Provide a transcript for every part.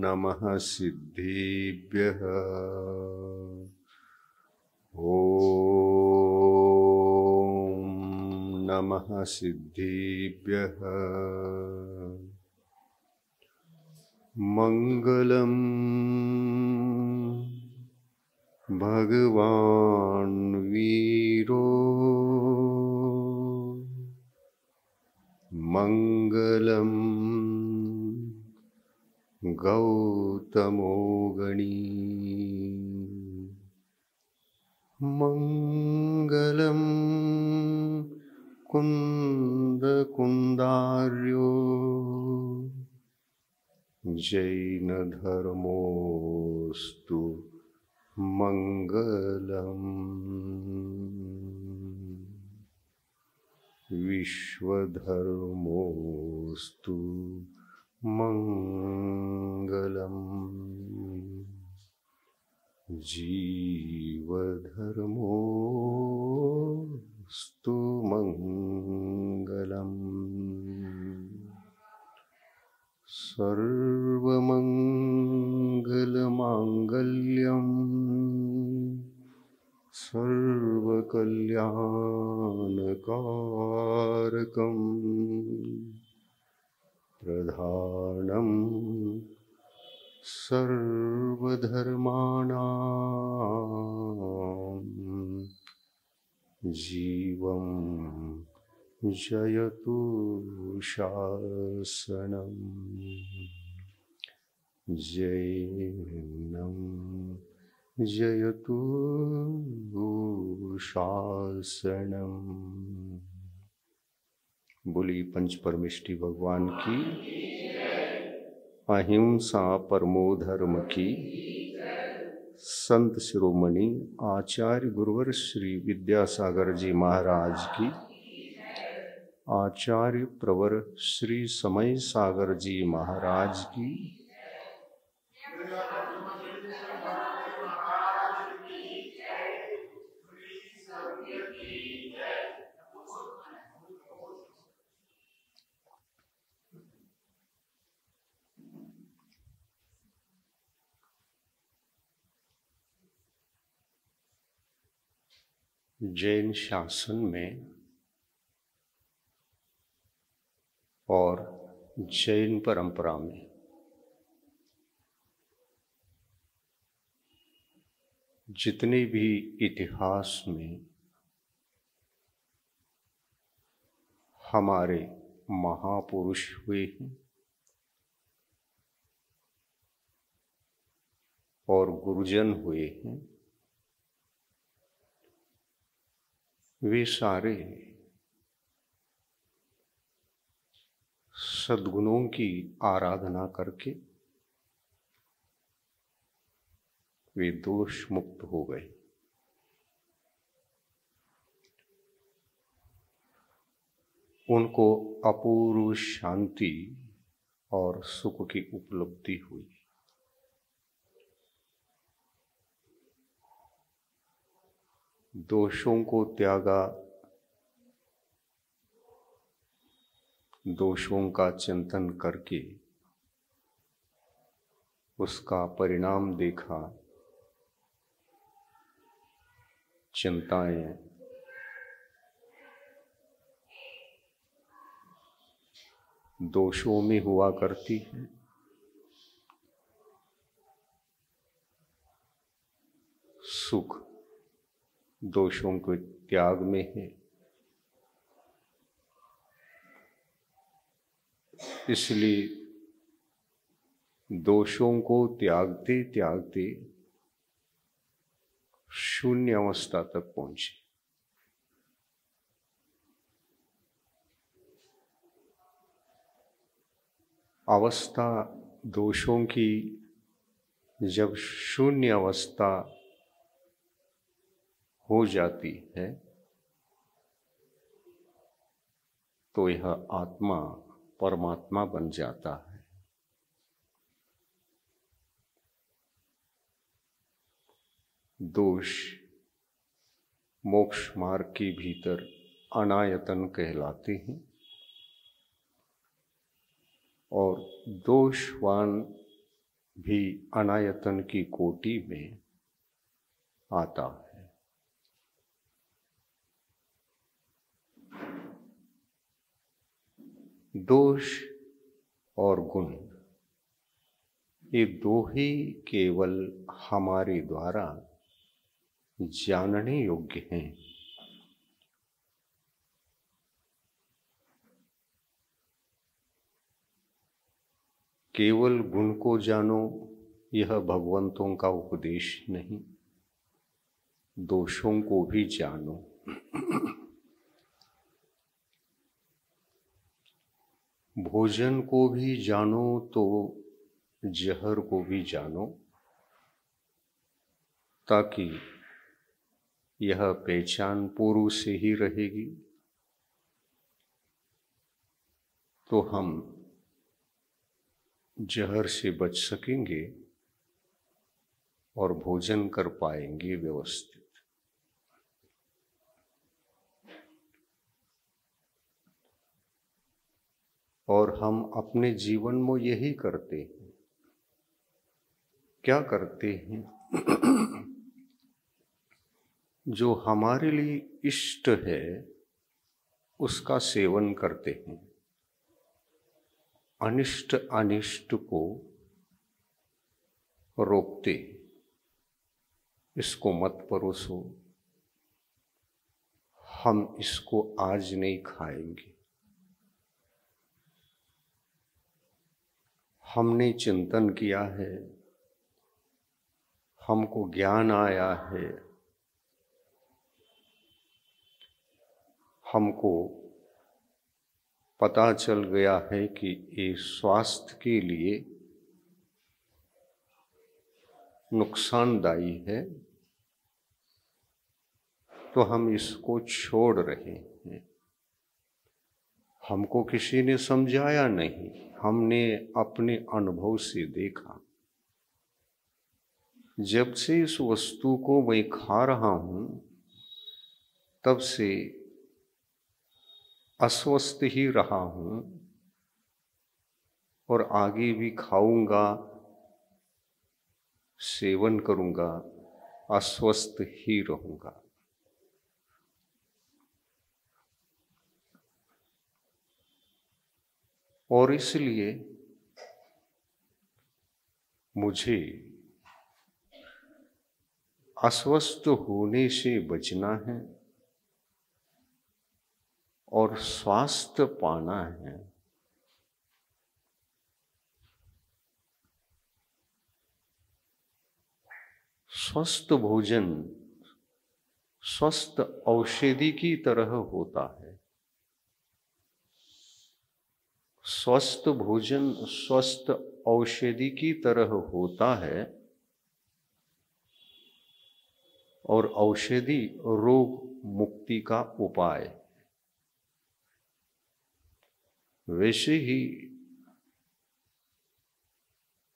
नमः सिद्धेभ्यः। ॐ नमः सिद्धेभ्यः। मंगलम भगवान वीरो मंगलम गौतमो गणी मंगलम कुंदकुंदार्यो जैन धर्मोस्तु मंगलम विश्वधर्मोस्तु मंगलम जीवधर्मोस्तु मंगलम सर्वमंगलमांगल्यं सर्वकल्याणकारकं प्रधानं सर्वधर्माणां जीवं जयतु शासनम् जैनं जयतु शासनम्। बोली पंच परमेष्टि भगवान की, अहिंसा परमो धर्म की, संत शिरोमणि आचार्य गुरुवर श्री विद्यासागर जी महाराज की, आचार्य प्रवर श्री समय सागर जी महाराज की, जैन शासन में और जैन परंपरा में जितने भी इतिहास में हमारे महापुरुष हुए हैं और गुरुजन हुए हैं, वे सारे सद्गुणों की आराधना करके वे दोष मुक्त हो गए। उनको अपूर्व शांति और सुख की उपलब्धि हुई। दोषों को त्यागा, दोषों का चिंतन करके उसका परिणाम देखा। चिंताएं दोषों में हुआ करती हैं, सुख दोषों के त्याग में है। इसलिए दोषों को त्यागते त्यागते शून्य अवस्था तक पहुंचे। अवस्था दोषों की जब शून्य अवस्था हो जाती है तो यह आत्मा परमात्मा बन जाता है। दोष मोक्ष मार्ग के भीतर अनायतन कहलाते हैं और दोषवान भी अनायतन की कोटि में आता है। दोष और गुण ये दो ही केवल हमारे द्वारा जानने योग्य हैं। केवल गुण को जानो यह भगवंतों का उपदेश नहीं, दोषों को भी जानो। भोजन को भी जानो तो जहर को भी जानो, ताकि यह पहचान पूर्व से ही रहेगी तो हम जहर से बच सकेंगे और भोजन कर पाएंगे व्यवस्थित। और हम अपने जीवन में यही करते हैं। क्या करते हैं? जो हमारे लिए इष्ट है उसका सेवन करते हैं, अनिष्ट अनिष्ट को रोकते, इसको मत परोसो, हम इसको आज नहीं खाएंगे। हमने चिंतन किया है, हमको ज्ञान आया है, हमको पता चल गया है कि ये स्वास्थ्य के लिए नुकसानदायी है, तो हम इसको छोड़ रहे हैं। हमको किसी ने समझाया नहीं, हमने अपने अनुभव से देखा। जब से इस वस्तु को मैं खा रहा हूं तब से अस्वस्थ ही रहा हूं और आगे भी खाऊंगा, सेवन करूंगा, अस्वस्थ ही रहूंगा। और इसलिए मुझे अस्वस्थ होने से बचना है और स्वास्थ्य पाना है। स्वस्थ भोजन स्वस्थ औषधि की तरह होता है। स्वस्थ भोजन स्वस्थ औषधि की तरह होता है और औषधि रोग मुक्ति का उपाय। वैसे ही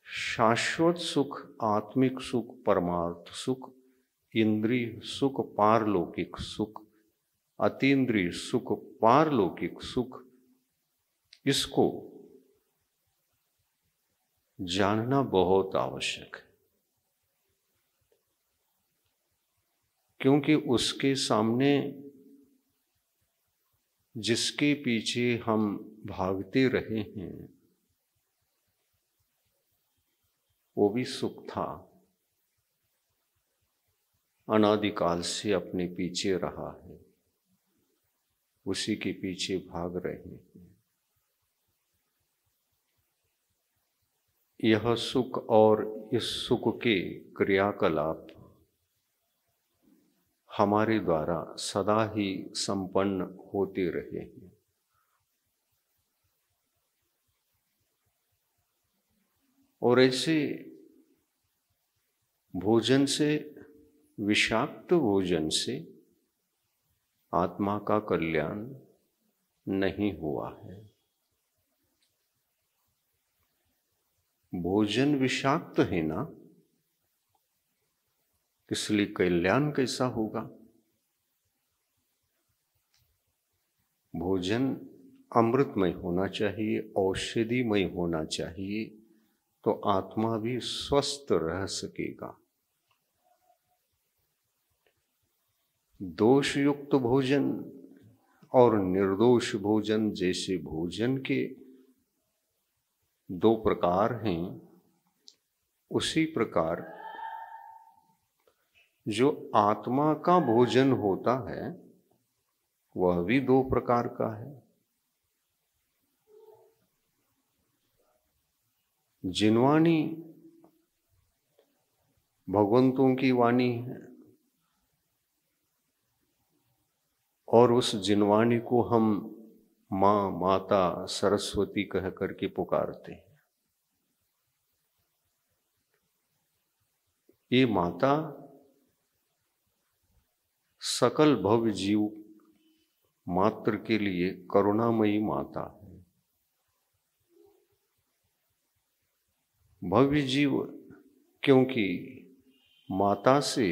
शाश्वत सुख, आत्मिक सुख, परमार्थ सुख, इंद्रिय सुख, पारलौकिक सुख, अतीन्द्रिय सुख, पारलौकिक सुख, इसको जानना बहुत आवश्यक है। क्योंकि उसके सामने जिसके पीछे हम भागते रहे हैं वो भी सुख था, अनादिकाल से अपने पीछे रहा है, उसी के पीछे भाग रहे हैं। यह सुख और इस सुख के क्रियाकलाप हमारे द्वारा सदा ही संपन्न होते रहे हैं। और ऐसे भोजन से, विषाक्त भोजन से आत्मा का कल्याण नहीं हुआ है। भोजन विषाक्त है ना, इसलिए कल्याण कैसा होगा? भोजन अमृतमय होना चाहिए, औषधिमय होना चाहिए, तो आत्मा भी स्वस्थ रह सकेगा। दोषयुक्त भोजन और निर्दोष भोजन जैसे भोजन के दो प्रकार हैं, उसी प्रकार जो आत्मा का भोजन होता है वह भी दो प्रकार का है। जिनवाणी भगवंतों की वाणी है और उस जिनवाणी को हम माँ, माता, सरस्वती कह करके पुकारते हैं। ये माता सकल भव जीव मात्र के लिए करुणामयी माता है। भव्य जीव क्योंकि माता से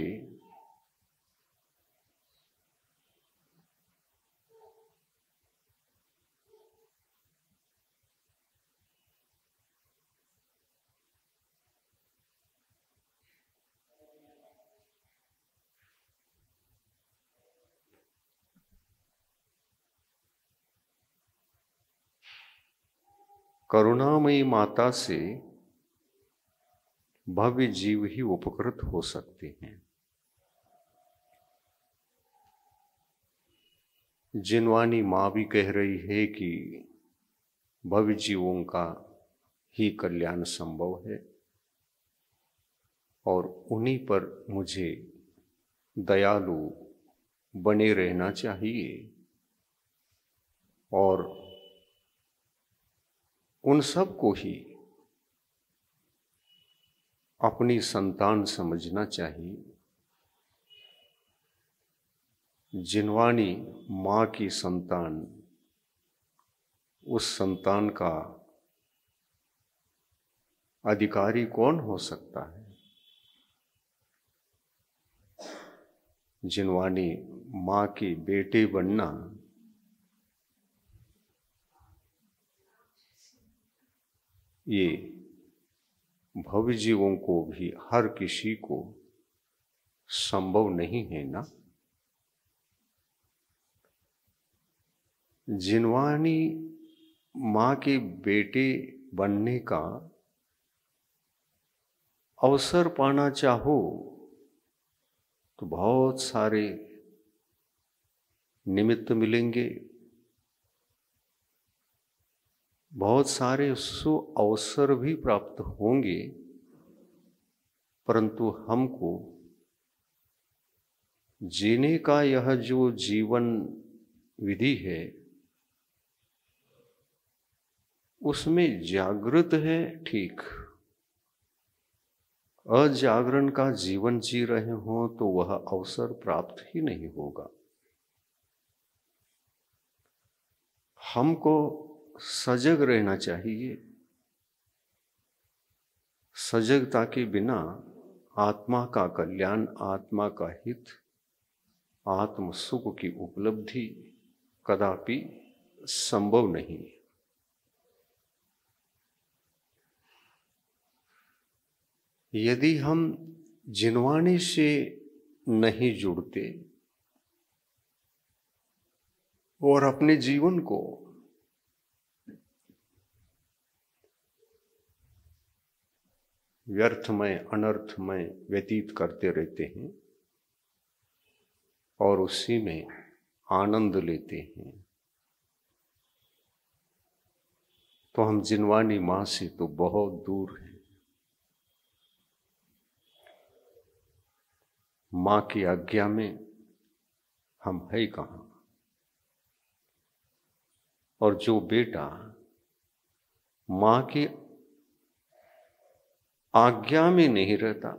करुणामयी माता से भव्य जीव ही उपकृत हो सकते हैं। जिनवानी माँ भी कह रही है कि भव्य जीवों का ही कल्याण संभव है और उन्हीं पर मुझे दयालु बने रहना चाहिए और उन सब को ही अपनी संतान समझना चाहिए। जिनवानी माँ की संतान, उस संतान का अधिकारी कौन हो सकता है? जिनवानी माँ के बेटे बनना ये भव्य जीवों को भी हर किसी को संभव नहीं है ना। जिनवानी माँ के बेटे बनने का अवसर पाना चाहो तो बहुत सारे निमित्त मिलेंगे, बहुत सारे अवसर भी प्राप्त होंगे, परंतु हमको जीने का यह जो जीवन विधि है उसमें जागृत है ठीक, अजागरण का जीवन जी रहे हो तो वह अवसर प्राप्त ही नहीं होगा। हमको सजग रहना चाहिए। सजगता के बिना आत्मा का कल्याण, आत्मा का हित, आत्म सुख की उपलब्धि कदापि संभव नहीं। यदि हम जिनवाणी से नहीं जुड़ते और अपने जीवन को व्यर्थमय, अनर्थमय व्यतीत करते रहते हैं और उसी में आनंद लेते हैं, तो हम जिनवानी माँ से तो बहुत दूर हैं। माँ की आज्ञा में हम है कहाँ? और जो बेटा माँ की आज्ञा में नहीं रहता,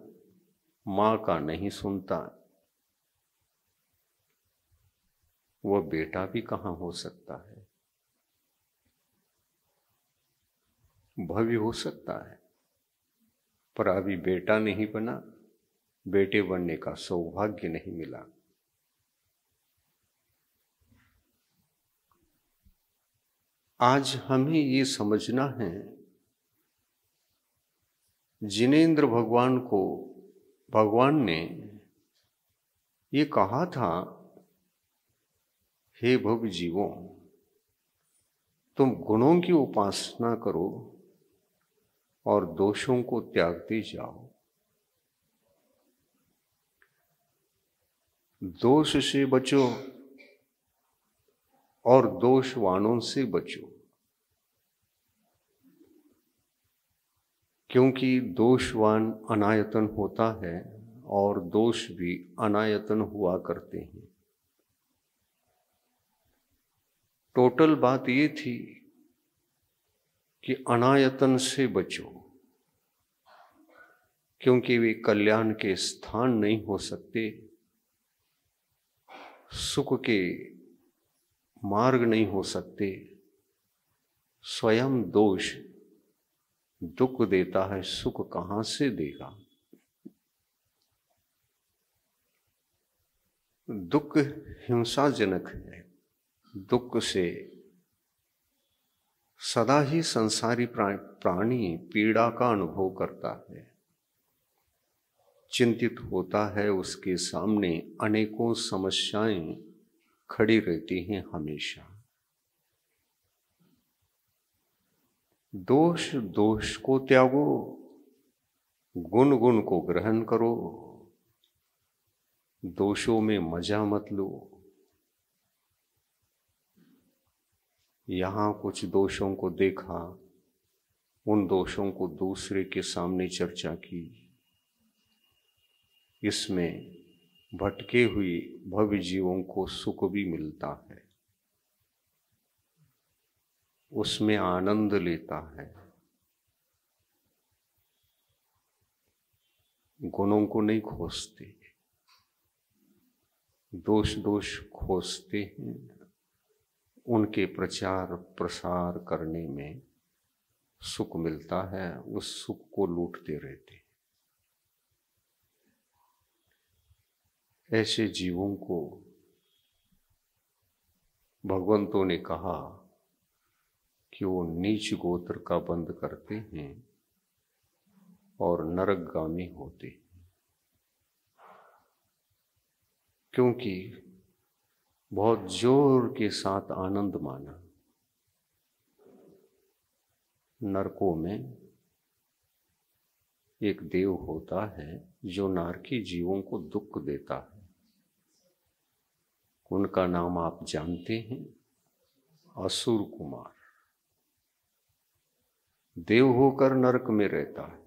माँ का नहीं सुनता, वह बेटा भी कहाँ हो सकता है? भव्य हो सकता है पर अभी बेटा नहीं बना, बेटे बनने का सौभाग्य नहीं मिला। आज हमें ये समझना है जिनेंद्र भगवान ने ये कहा था, हे भव जीवों, तुम गुणों की उपासना करो और दोषों को त्यागते जाओ। दोष से बचो और दोषवानों से बचो, क्योंकि दोषवान अनायतन होता है और दोष भी अनायतन हुआ करते हैं। टोटल बात ये थी कि अनायतन से बचो, क्योंकि वे कल्याण के स्थान नहीं हो सकते, सुख के मार्ग नहीं हो सकते। स्वयं दोष दुख देता है, सुख कहां से देगा। दुख हिंसाजनक है। दुख से सदा ही संसारी प्राणी पीड़ा का अनुभव करता है, चिंतित होता है। उसके सामने अनेकों समस्याएं खड़ी रहती हैं हमेशा। दोष को त्यागो, गुण को ग्रहण करो। दोषों में मजा मत लो। यहां कुछ दोषों को देखा, उन दोषों को दूसरे के सामने चर्चा की। इसमें भटके हुए भव जीवों को सुख भी मिलता है, उसमें आनंद लेता है। गुणों को नहीं खोजते, दोष खोजते हैं। उनके प्रचार प्रसार करने में सुख मिलता है, उस सुख को लूटते रहते। ऐसे जीवों को भगवंतों ने कहा कि वो नीच गोत्र का बंद करते हैं और नरकगामी होते हैं, क्योंकि बहुत जोर के साथ आनंद माना। नरकों में एक देव होता है जो नारकी जीवों को दुख देता है। उनका नाम आप जानते हैं, असुर कुमार। देव होकर नरक में रहता है।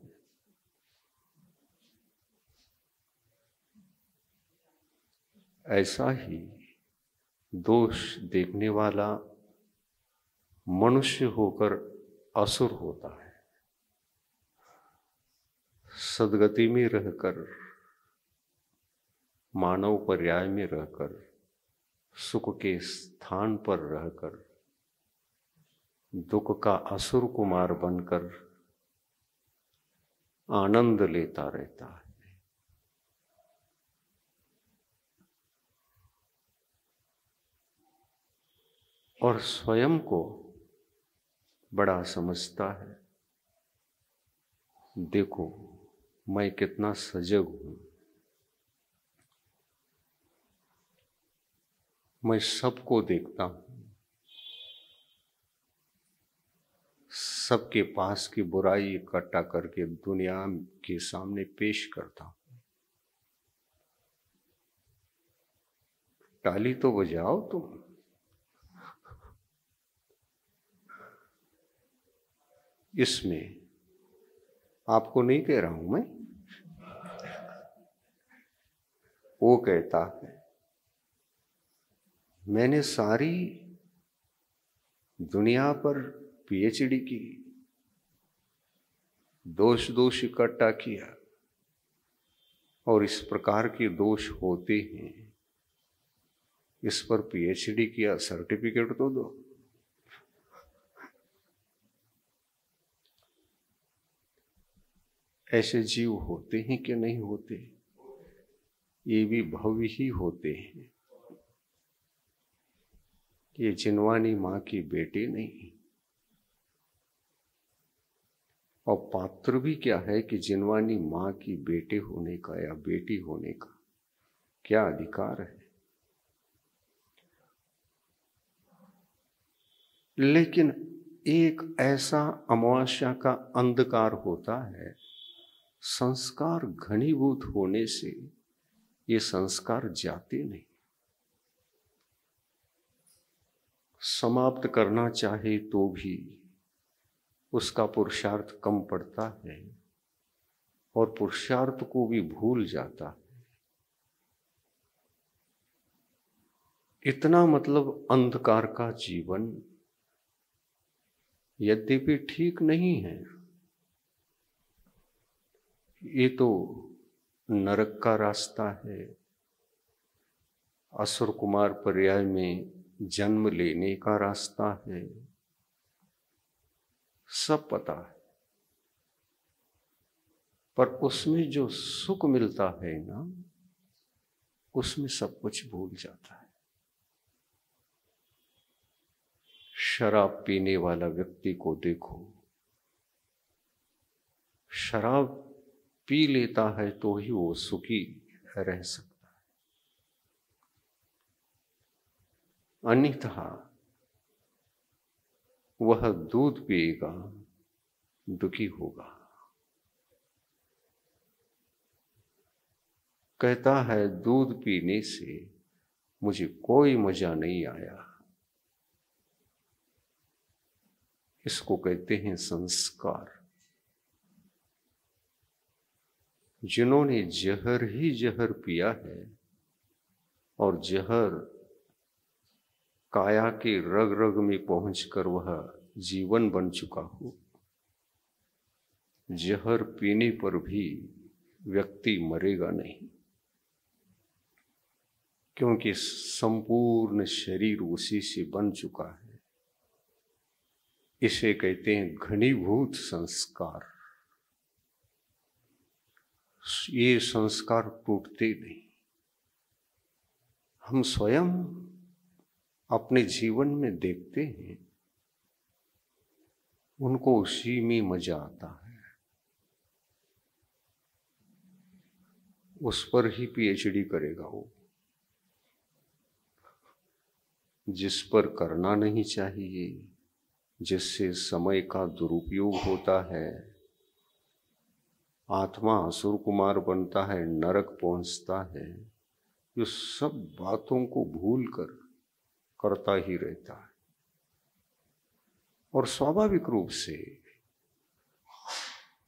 ऐसा ही दोष देखने वाला मनुष्य होकर असुर होता है। सद्गति में रहकर, मानव पर्याय में रहकर, सुख के स्थान पर रहकर, दुख का असुर कुमार बनकर आनंद लेता रहता है। और स्वयं को बड़ा समझता है। देखो मैं कितना सजग हूं, मैं सबको देखता हूं, सबके पास की बुराई इकट्ठा करके दुनिया के सामने पेश करता हूं। ताली तो बजाओ तुम। इसमें आपको नहीं कह रहा हूं मैं, वो कहता है मैंने सारी दुनिया पर पीएचडी की, दोष इकट्ठा किया, और इस प्रकार के दोष होते हैं, इस पर पीएचडी किया, सर्टिफिकेट तो दो। ऐसे जीव होते हैं कि नहीं होते? ये भी भव्य ही होते हैं। ये जिनवानी मां की बेटी नहीं। और पात्र भी क्या है कि जिनवानी माँ की बेटे होने का या बेटी होने का क्या अधिकार है। लेकिन एक ऐसा अमावस्या का अंधकार होता है, संस्कार घनीभूत होने से ये संस्कार जाते नहीं। समाप्त करना चाहे तो भी उसका पुरुषार्थ कम पड़ता है और पुरुषार्थ को भी भूल जाता है। इतना मतलब अंधकार का जीवन यद्यपि ठीक नहीं है, ये तो नरक का रास्ता है, असुर कुमार पर्याय में जन्म लेने का रास्ता है, सब पता है। पर उसमें जो सुख मिलता है ना, उसमें सब कुछ भूल जाता है। शराब पीने वाला व्यक्ति को देखो, शराब पी लेता है तो ही वो सुखी रह सकता है, अन्यथा वह दूध पिएगा दुखी होगा। कहता है दूध पीने से मुझे कोई मजा नहीं आया। इसको कहते हैं संस्कार। जिन्होंने जहर ही जहर पिया है और जहर काया के रग रग में पहुंचकर वह जीवन बन चुका हो, जहर पीने पर भी व्यक्ति मरेगा नहीं, क्योंकि संपूर्ण शरीर उसी से बन चुका है। इसे कहते हैं घनीभूत संस्कार। ये संस्कार टूटते नहीं। हम स्वयं अपने जीवन में देखते हैं, उनको उसी में मजा आता है, उस पर ही पीएचडी करेगा वो, जिस पर करना नहीं चाहिए, जिससे समय का दुरुपयोग होता है, आत्मा असुर कुमार बनता है, नरक पहुंचता है, ये सब बातों को भूलकर करता ही रहता है। और स्वाभाविक रूप से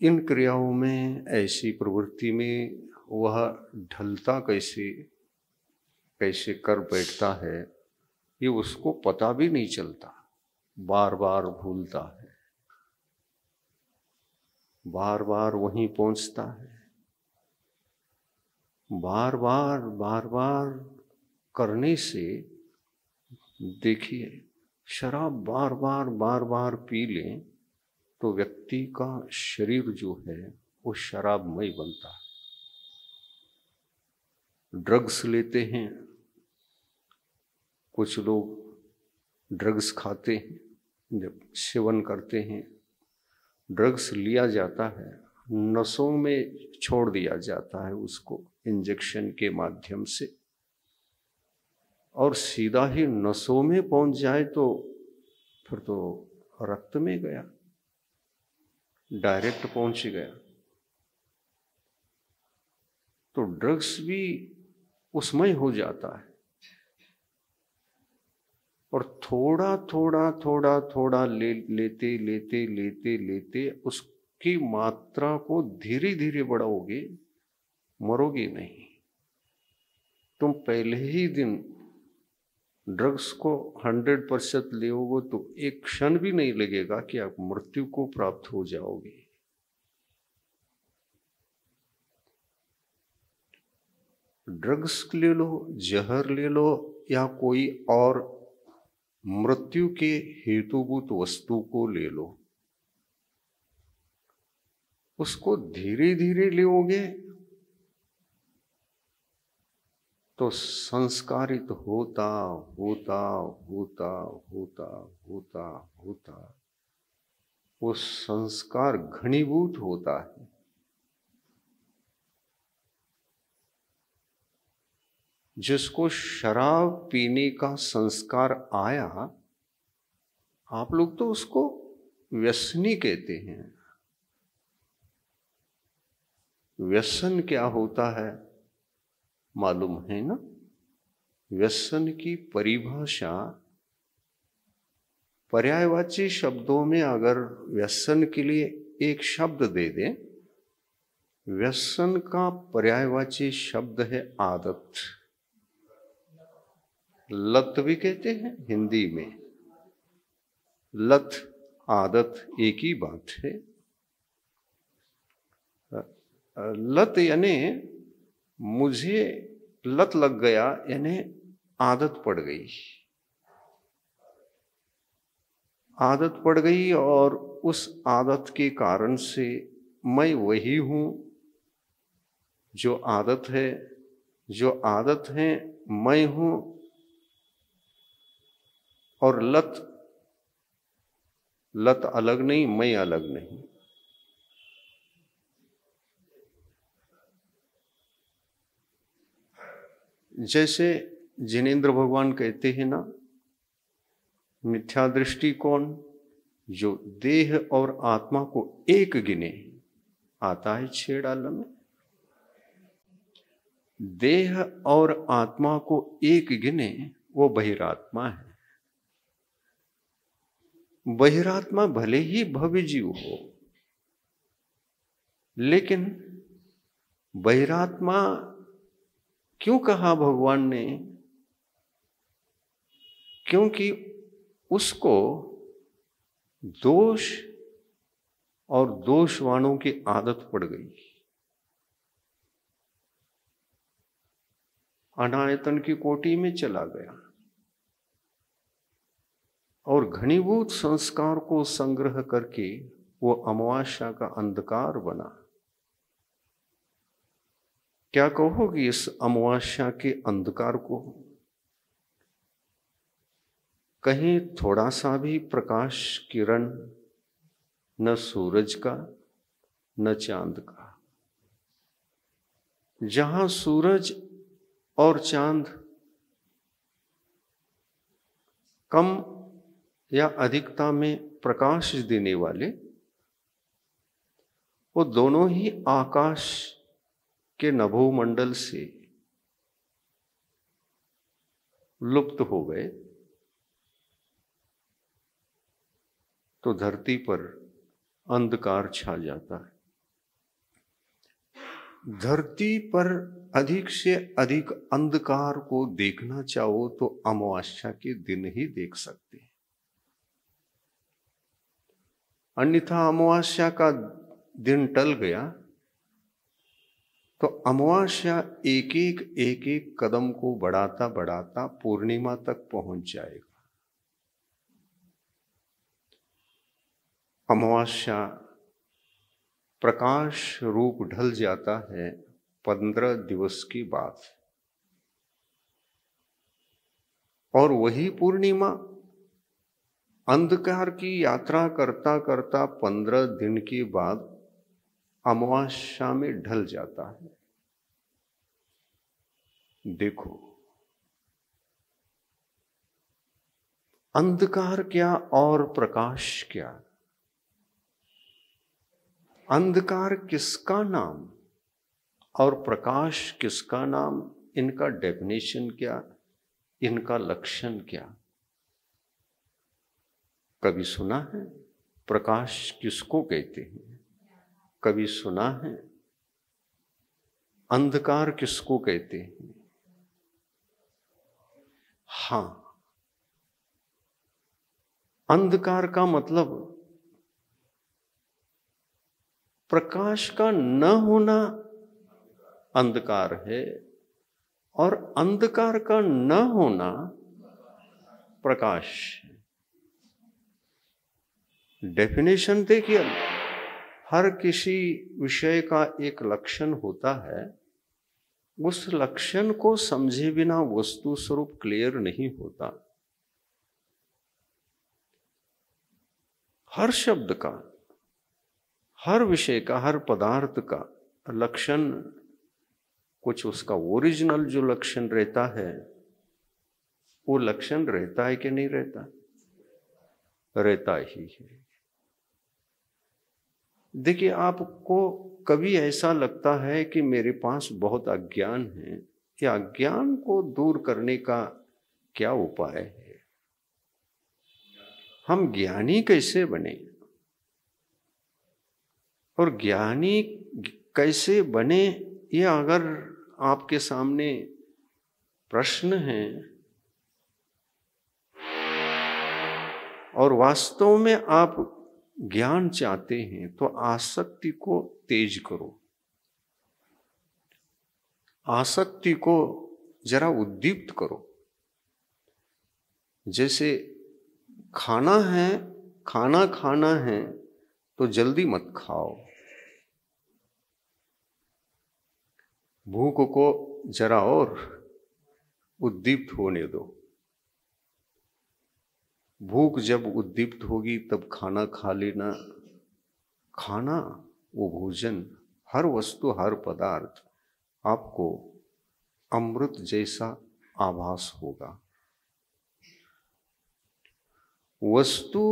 इन क्रियाओं में, ऐसी प्रवृत्ति में वह ढलता कैसे कैसे कर बैठता है, ये उसको पता भी नहीं चलता। बार बार भूलता है, बार बार वहीं पहुंचता है, बार बार करने से देखिए, शराब बार बार पी लें तो व्यक्ति का शरीर जो है वो शराबमय बनता है। ड्रग्स लेते हैं, कुछ लोग ड्रग्स खाते हैं, जब सेवन करते हैं, ड्रग्स लिया जाता है, नसों में छोड़ दिया जाता है उसको इंजेक्शन के माध्यम से, और सीधा ही नसों में पहुंच जाए तो फिर तो रक्त में गया, डायरेक्ट पहुंच गया। तो ड्रग्स भी उसमय हो जाता है, और थोड़ा लेते उसकी मात्रा को धीरे धीरे बढ़ाओगे, मरोगे नहीं। तुम पहले ही दिन ड्रग्स को 100% लेओगे तो एक क्षण भी नहीं लगेगा कि आप मृत्यु को प्राप्त हो जाओगे। ड्रग्स ले लो, जहर ले लो, या कोई और मृत्यु के हेतुभूत वस्तु को ले लो, उसको धीरे धीरे लेओगे तो संस्कारित होता होता होता होता होता होता वो संस्कार घनीभूत होता है। जिसको शराब पीने का संस्कार आया, आप लोग तो उसको व्यसनी कहते हैं। व्यसन क्या होता है मालूम है ना? व्यसन की परिभाषा पर्यायवाची शब्दों में अगर व्यसन के लिए एक शब्द दे दें, व्यसन का पर्यायवाची शब्द है आदत। लत भी कहते हैं हिंदी में। लत आदत एक ही बात है। लत यानी मुझे लत लग गया, यानी आदत पड़ गई। आदत पड़ गई और उस आदत के कारण से मैं वही हूं जो आदत है, जो आदत है मैं हूं। और लत अलग नहीं, मैं अलग नहीं। जैसे जिनेंद्र भगवान कहते हैं ना, मिथ्या दृष्टिकोण जो देह और आत्मा को एक गिने आता है छेड़ आलम में। देह और आत्मा को एक गिने वो बहिरात्मा है। बहिरात्मा भले ही भव्य जीव हो, लेकिन बहिरात्मा क्यों कहा भगवान ने? क्योंकि उसको दोष और दोषवाणों की आदत पड़ गई। अनायतन की कोटि में चला गया और घनीभूत संस्कार को संग्रह करके वो अमावस्या का अंधकार बना। क्या कहोगे इस अमावस्या के अंधकार को? कहीं थोड़ा सा भी प्रकाश किरण न सूरज का न चांद का। जहां सूरज और चांद कम या अधिकता में प्रकाश देने वाले, वो दोनों ही आकाश के नभोमंडल से लुप्त हो गए, तो धरती पर अंधकार छा जाता है। धरती पर अधिक से अधिक अंधकार को देखना चाहो तो अमावस्या के दिन ही देख सकते हैं। अन्यथा अमावस्या का दिन टल गया तो अमावस्या एक एक कदम को बढ़ाता बढ़ाता पूर्णिमा तक पहुंच जाएगा। अमावस्या प्रकाश रूप ढल जाता है 15 दिवस के बाद, और वही पूर्णिमा अंधकार की यात्रा करता करता 15 दिन के बाद अमावस्या में ढल जाता है। देखो, अंधकार क्या और प्रकाश क्या? अंधकार किसका नाम और प्रकाश किसका नाम? इनका डेफिनेशन क्या, इनका लक्षण क्या? कभी सुना है प्रकाश किसको कहते हैं? कभी सुना है अंधकार किसको कहते हैं? हां, अंधकार का मतलब प्रकाश का न होना अंधकार है, और अंधकार का न होना प्रकाश है। डेफिनेशन देखिए, हर किसी विषय का एक लक्षण होता है। उस लक्षण को समझे बिना वस्तु स्वरूप क्लियर नहीं होता। हर शब्द का हर विषय का, हर पदार्थ का लक्षण, कुछ उसका ओरिजिनल जो लक्षण रहता है, वो लक्षण रहता है कि नहीं रहता? रहता ही है। देखिए, आपको कभी ऐसा लगता है कि मेरे पास बहुत अज्ञान है, या अज्ञान को दूर करने का क्या उपाय है? हम ज्ञानी कैसे बने, और ज्ञानी कैसे बने, ये अगर आपके सामने प्रश्न है और वास्तव में आप ज्ञान चाहते हैं, तो आसक्ति को तेज करो, आसक्ति को जरा उद्दीप्त करो। जैसे खाना है, खाना खाना है तो जल्दी मत खाओ, भूख को जरा और उद्दीप्त होने दो। भूख जब उद्दीप्त होगी तब खाना खा लेना। खाना, वो भोजन, हर वस्तु, हर पदार्थ आपको अमृत जैसा आभास होगा। वस्तु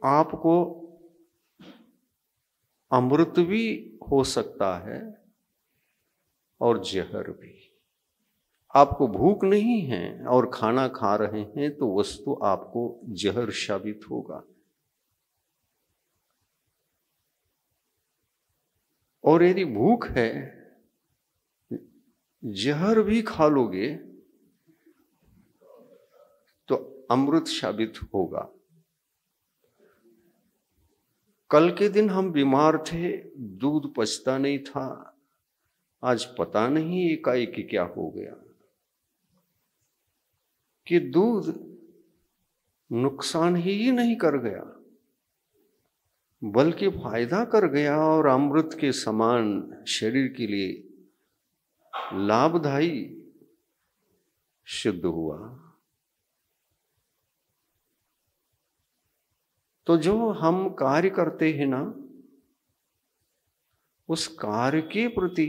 आपको अमृत भी हो सकता है और जहर भी। आपको भूख नहीं है और खाना खा रहे हैं तो वस्तु आपको जहर साबित होगा। और यदि भूख है, जहर भी खा लोगे तो अमृत साबित होगा। कल के दिन हम बीमार थे, दूध पचता नहीं था, आज पता नहीं एकाएक क्या हो गया कि दूध नुकसान ही नहीं कर गया बल्कि फायदा कर गया और अमृत के समान शरीर के लिए लाभदायी सिद्ध हुआ। तो जो हम कार्य करते हैं ना, उस कार्य के प्रति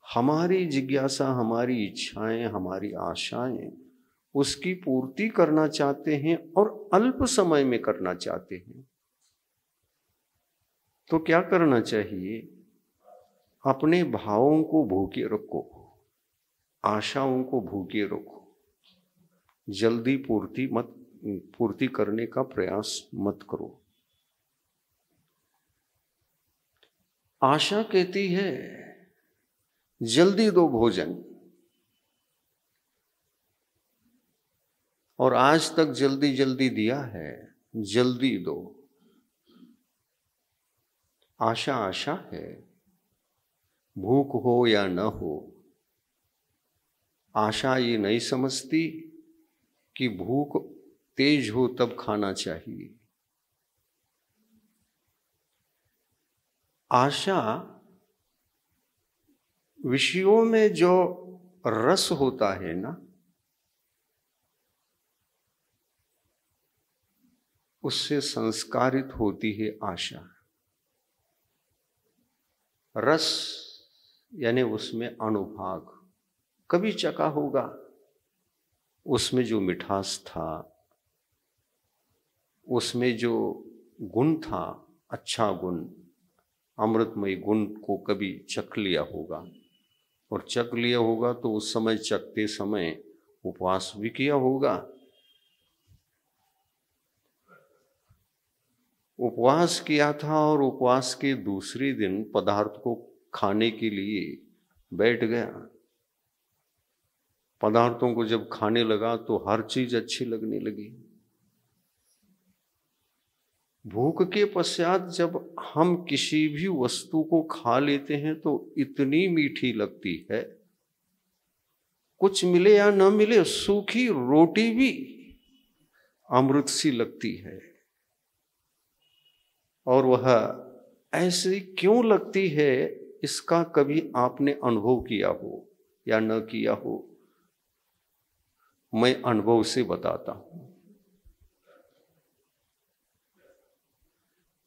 हमारी जिज्ञासा, हमारी इच्छाएं, हमारी आशाएं, उसकी पूर्ति करना चाहते हैं और अल्प समय में करना चाहते हैं, तो क्या करना चाहिए? अपने भावों को भूखे रखो, आशाओं को भूखे रखो, जल्दी पूर्ति करने का प्रयास मत करो। आशा कहती है जल्दी दो भोजन, और आज तक जल्दी जल्दी दिया है, जल्दी दो। आशा आशा है, भूख हो या न हो, आशा ये नहीं समझती कि भूख तेज हो तब खाना चाहिए। आशा विषयों में जो रस होता है ना, उससे संस्कारित होती है आशा। रस यानी उसमें अनुभाग, कभी चखा होगा, उसमें जो मिठास था, उसमें जो गुण था, अच्छा गुण, अमृतमय गुण को कभी चख लिया होगा, और चख लिया होगा तो उस समय, चखते समय उपवास भी किया होगा। उपवास किया था और उपवास के दूसरे दिन पदार्थ को खाने के लिए बैठ गया। पदार्थों को जब खाने लगा तो हर चीज अच्छी लगने लगी। भूख के पश्चात जब हम किसी भी वस्तु को खा लेते हैं तो इतनी मीठी लगती है, कुछ मिले या न मिले, सूखी रोटी भी अमृत सी लगती है। और वह ऐसी क्यों लगती है, इसका कभी आपने अनुभव किया हो या न किया हो, मैं अनुभव से बताता हूं।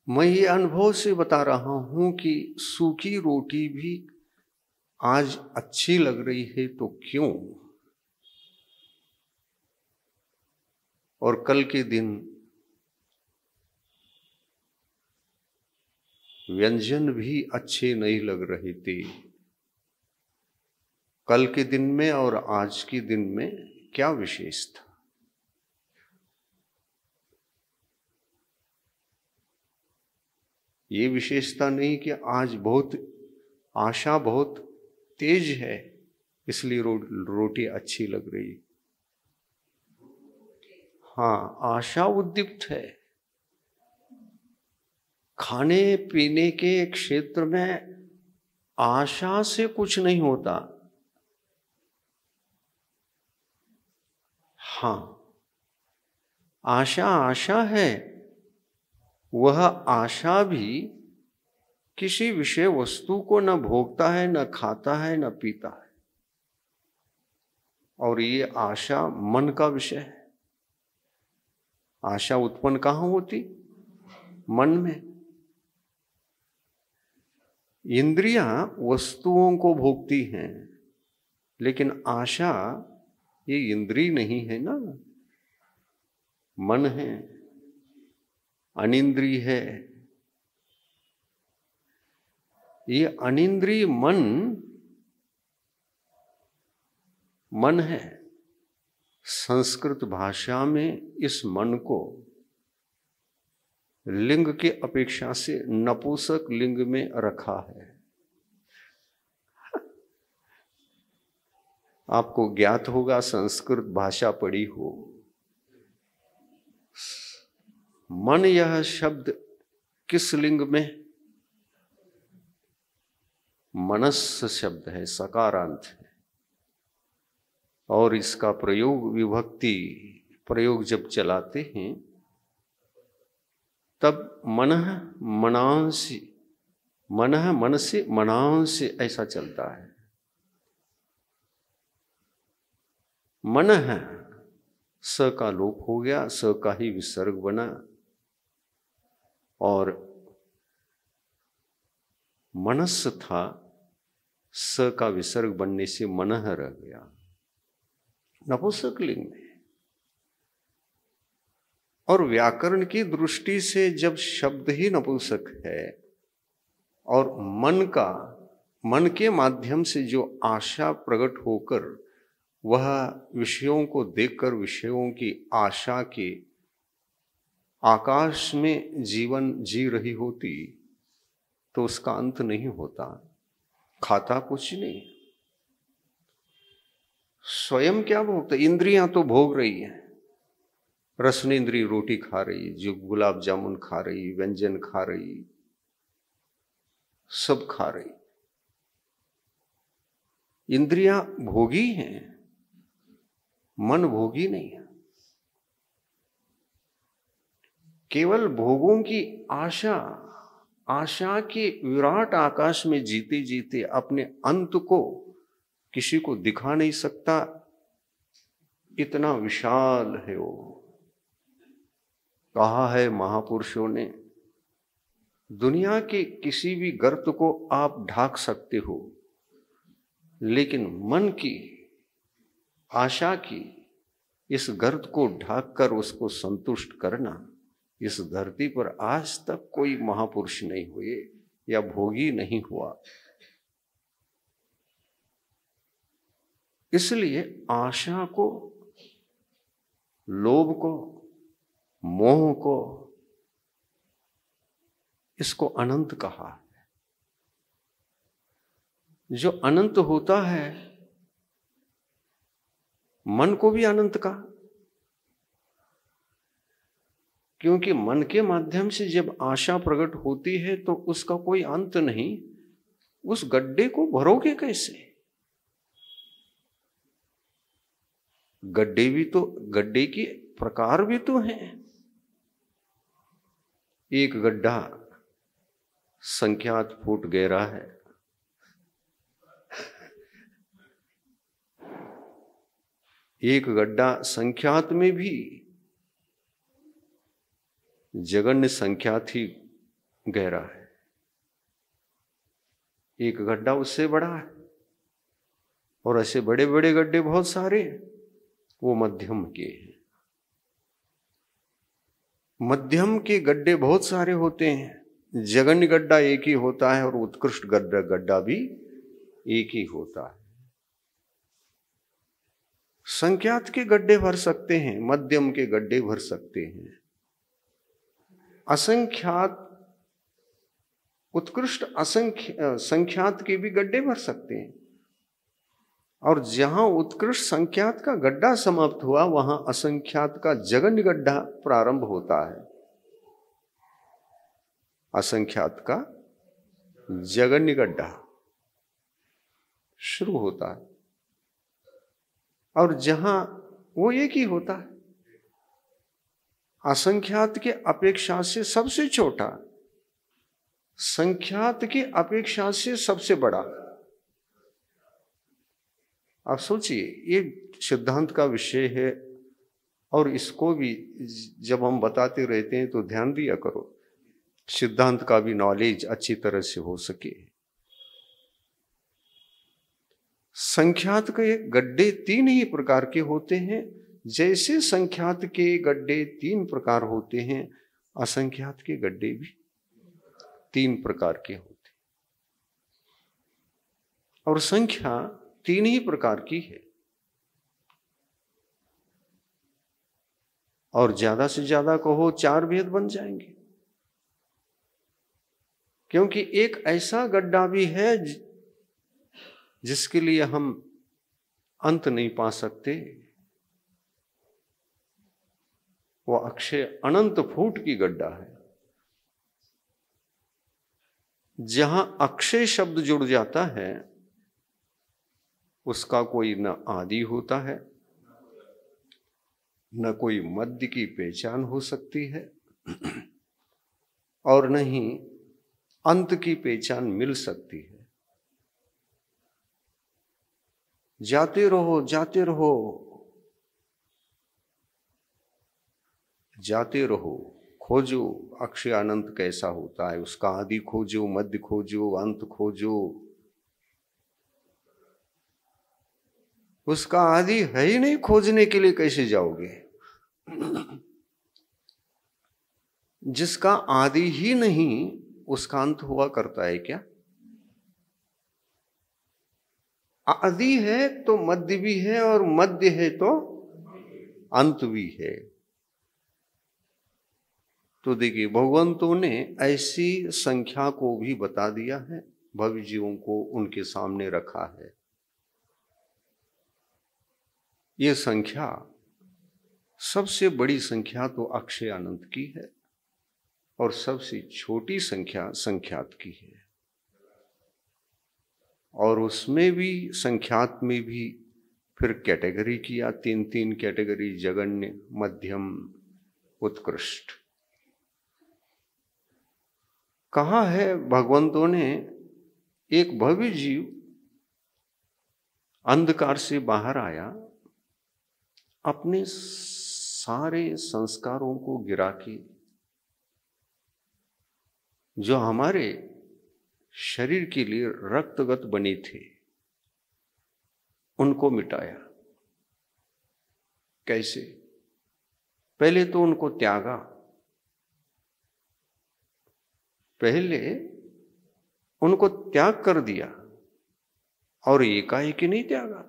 मैं ये अनुभव से बता रहा हूं कि सूखी रोटी भी आज अच्छी लग रही है तो क्यों, और कल के दिन व्यंजन भी अच्छे नहीं लग रहे थे। कल के दिन में और आज के दिन में क्या विशेष था? ये विशेषता नहीं कि आज आशा बहुत तेज है इसलिए रोटी अच्छी लग रही। हाँ, आशा उद्दीप्त है। खाने पीने के क्षेत्र में आशा से कुछ नहीं होता। हाँ, आशा आशा है, वह आशा भी किसी विषय वस्तु को न भोगता है, न खाता है, न पीता है। और ये आशा मन का विषय है। आशा उत्पन्न कहाँ होती? मन में। इंद्रियां वस्तुओं को भोगती हैं, लेकिन आशा ये इंद्रिय नहीं है ना, मन है, अनिंद्रिय है। ये अनिंद्रिय मन है। संस्कृत भाषा में इस मन को लिंग के अपेक्षा से नपुंसक लिंग में रखा है। आपको ज्ञात होगा, संस्कृत भाषा पढ़ी हो। मन यह शब्द किस लिंग में? मनस्स शब्द है, सकारांत है। और इसका प्रयोग विभक्ति प्रयोग जब चलाते हैं तब मनः मनांसि, मनः मन से मनांसि ऐसा चलता है। मनः स का लोप हो गया, स का ही विसर्ग बना और मनस्स था, स का विसर्ग बनने से मनः रह गया नपुंसक लिंग में। और व्याकरण की दृष्टि से जब शब्द ही नपुंसक है और मन के माध्यम से जो आशा प्रकट होकर वह विषयों को देखकर विषयों की आशा के आकाश में जीवन जी रही होती तो उसका अंत नहीं होता। खाता कुछ नहीं, स्वयं क्या भोगता? इंद्रियां तो भोग रही हैं। रसनेन्द्रिय रोटी खा रही, जो गुलाब जामुन खा रही, व्यंजन खा रही, सब खा रही। इंद्रियां भोगी हैं, मन भोगी नहीं है। केवल भोगों की आशा के विराट आकाश में जीते जीते अपने अंत को किसी को दिखा नहीं सकता, इतना विशाल है वो। कहा है महापुरुषों ने, दुनिया के किसी भी गर्त को आप ढाक सकते हो, लेकिन मन की आशा की इस गर्त को ढाक कर उसको संतुष्ट करना, इस धरती पर आज तक कोई महापुरुष नहीं हुए या भोगी नहीं हुआ। इसलिए आशा को, लोभ को, मोह को, इसको अनंत कहा है। जो अनंत होता है, मन को भी अनंत कहा, क्योंकि मन के माध्यम से जब आशा प्रकट होती है तो उसका कोई अंत नहीं। उस गड्ढे को भरोगे कैसे? गड्ढे के प्रकार भी तो हैं। एक गड्ढा संख्यात फुट गहरा है, एक गड्ढा संख्यात में भी जगन्य संख्यात ही गहरा है, एक गड्ढा उससे बड़ा है, और ऐसे बड़े बड़े गड्ढे बहुत सारे, वो मध्यम के हैं। मध्यम के गड्ढे बहुत सारे होते हैं। जघन्य गड्ढा एक ही होता है और उत्कृष्ट गड्ढा भी एक ही होता है। संख्यात के गड्ढे भर सकते हैं, मध्यम के गड्ढे भर सकते हैं, असंख्यात उत्कृष्ट संख्यात के भी गड्ढे भर सकते हैं। और जहां उत्कृष्ट संख्यात का गड्ढा समाप्त हुआ, वहां असंख्यात का जघन्य गड्ढा प्रारंभ होता है। असंख्यात का जघन्य गड्ढा शुरू होता है, और जहां वो एक ही होता है, असंख्यात के अपेक्षा से सबसे छोटा, संख्यात के अपेक्षा से सबसे बड़ा। आप सोचिए, ये सिद्धांत का विषय है, और इसको भी जब हम बताते रहते हैं तो ध्यान दिया करो, सिद्धांत का भी नॉलेज अच्छी तरह से हो सके। संख्यात के गड्ढे तीन ही प्रकार के होते हैं। जैसे संख्यात के गड्ढे तीन प्रकार होते हैं, असंख्यात के गड्ढे भी तीन प्रकार के होते हैं। और संख्या तीन ही प्रकार की है, और ज्यादा से ज्यादा कहो चार भेद बन जाएंगे, क्योंकि एक ऐसा गड्ढा भी है जिसके लिए हम अंत नहीं पा सकते। वो अक्षय अनंत फूट की गड्ढा है। जहां अक्षय शब्द जुड़ जाता है, उसका कोई न आदि होता है, न कोई मध्य की पहचान हो सकती है, और न ही अंत की पहचान मिल सकती है। जाते रहो, जाते रहो, जाते रहो, खोजो अक्षय अनंत कैसा होता है, उसका आदि खोजो, मध्य खोजो, अंत खोजो। उसका आदि है ही नहीं, खोजने के लिए कैसे जाओगे? जिसका आदि ही नहीं, उसका अंत हुआ करता है क्या? आदि है तो मध्य भी है, और मध्य है तो अंत भी है। तो देखिए, भगवंतों ने ऐसी संख्या को भी बता दिया है, भव्य जीवों को उनके सामने रखा है। ये संख्या, सबसे बड़ी संख्या तो अक्षय अनंत की है, और सबसे छोटी संख्या संख्यात की है। और उसमें भी, संख्यात में भी फिर कैटेगरी किया, तीन तीन कैटेगरी, जघन्य, मध्यम, उत्कृष्ट। कहा है भगवंतों ने, एक भव्य जीव अंधकार से बाहर आया, अपने सारे संस्कारों को गिरा के, जो हमारे शरीर के लिए रक्तगत बने थे, उनको मिटाया। कैसे? पहले तो उनको त्यागा, पहले उनको त्याग कर दिया, और एकाएक ही नहीं त्यागा,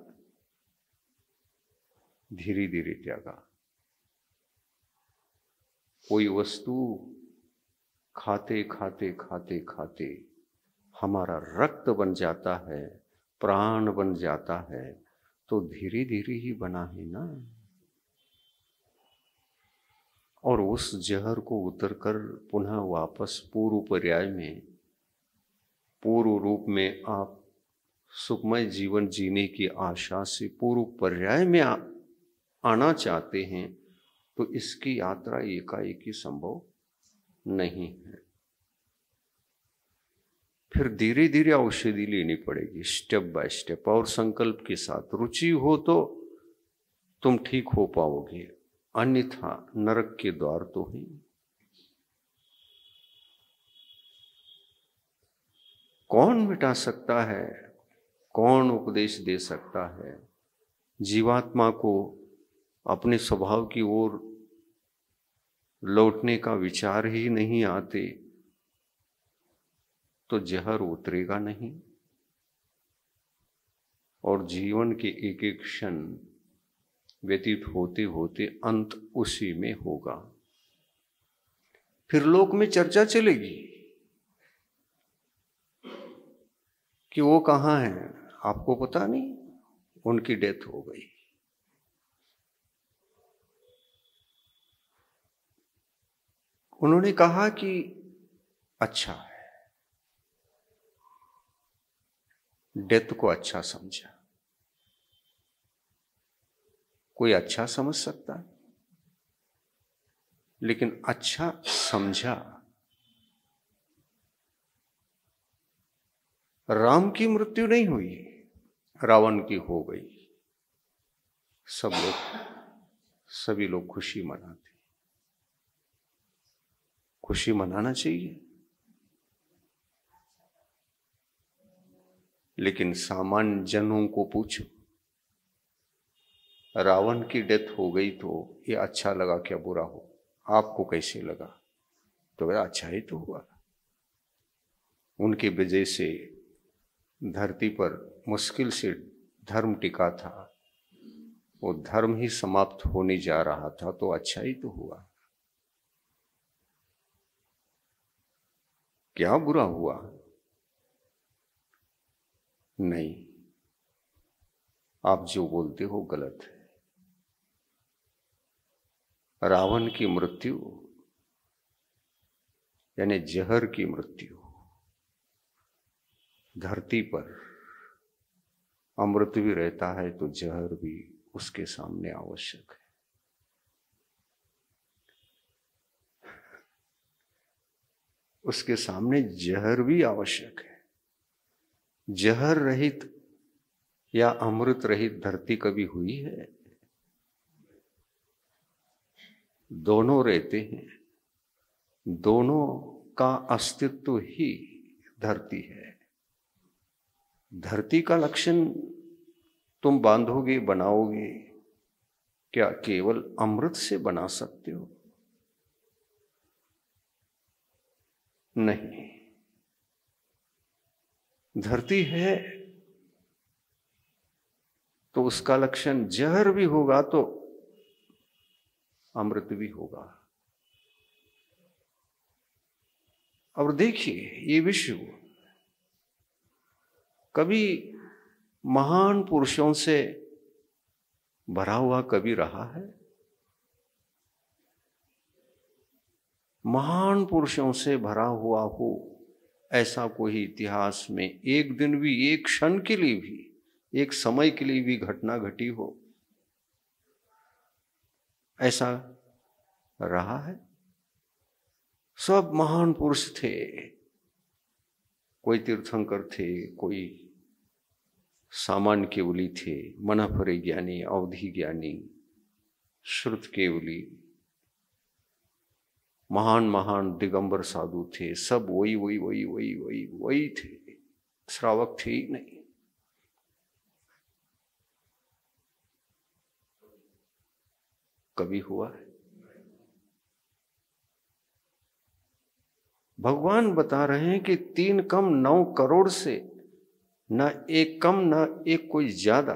धीरे धीरे त्यागा। कोई वस्तु खाते खाते खाते खाते हमारा रक्त बन जाता है, प्राण बन जाता है, तो धीरे धीरे ही बना है ना। और उस जहर को उतरकर पुनः वापस पूर्व पर्याय में, पूर्व रूप में आप सुखमय जीवन जीने की आशा से पूर्व पर्याय में आना चाहते हैं, तो इसकी यात्रा एकाएक ही संभव नहीं है। फिर धीरे धीरे औषधि लेनी पड़ेगी, स्टेप बाय स्टेप, और संकल्प के साथ। रुचि हो तो तुम ठीक हो पाओगे, अन्यथा नरक के द्वार तो हैं। कौन मिटा सकता है, कौन उपदेश दे सकता है? जीवात्मा को अपने स्वभाव की ओर लौटने का विचार ही नहीं आते तो जहर उतरेगा नहीं और जीवन के एक एक क्षण व्यतीत होते होते अंत उसी में होगा। फिर लोक में चर्चा चलेगी कि वो कहाँ है, आपको पता नहीं, उनकी डेथ हो गई। उन्होंने कहा कि अच्छा है, डेथ को अच्छा समझा। कोई अच्छा समझ सकता है, लेकिन अच्छा समझा। राम की मृत्यु नहीं हुई, रावण की हो गई। सभी लोग खुशी मनाते। खुशी मनाना चाहिए, लेकिन सामान्य जनों को पूछो, रावण की डेथ हो गई तो ये अच्छा लगा क्या बुरा हो? आपको कैसे लगा? तो वह अच्छा ही तो हुआ। उनकी वजह से धरती पर मुश्किल से धर्म टिका था, वो धर्म ही समाप्त होने जा रहा था, तो अच्छा ही तो हुआ। क्या बुरा हुआ? नहीं, आप जो बोलते हो गलत है। रावण की मृत्यु यानी जहर की मृत्यु। धरती पर अमृत भी रहता है तो जहर भी उसके सामने आवश्यक है। उसके सामने जहर भी आवश्यक है। जहर रहित या अमृत रहित धरती कभी हुई है? दोनों रहते हैं, दोनों का अस्तित्व ही धरती है। धरती का लक्षण तुम बांधोगे, बनाओगे, क्या केवल अमृत से बना सकते हो? नहीं। धरती है तो उसका लक्षण जहर भी होगा तो अमृत भी होगा। और देखिए, ये विश्व कभी महान पुरुषों से भरा हुआ कभी रहा है? महान पुरुषों से भरा हुआ हो ऐसा कोई इतिहास में एक दिन भी, एक क्षण के लिए भी, एक समय के लिए भी घटना घटी हो, ऐसा रहा है? सब महान पुरुष थे। कोई तीर्थंकर थे, कोई सामान्य केवली थे, मनःपरे ज्ञानी, अवधि ज्ञानी, श्रुत केवली, महान महान दिगंबर साधु थे। सब वही वही वही वही वही वही थे, श्रावक थे ही नहीं। कभी हुआ है? भगवान बता रहे हैं कि 3 कम 9 करोड़ से न एक कम न एक कोई ज्यादा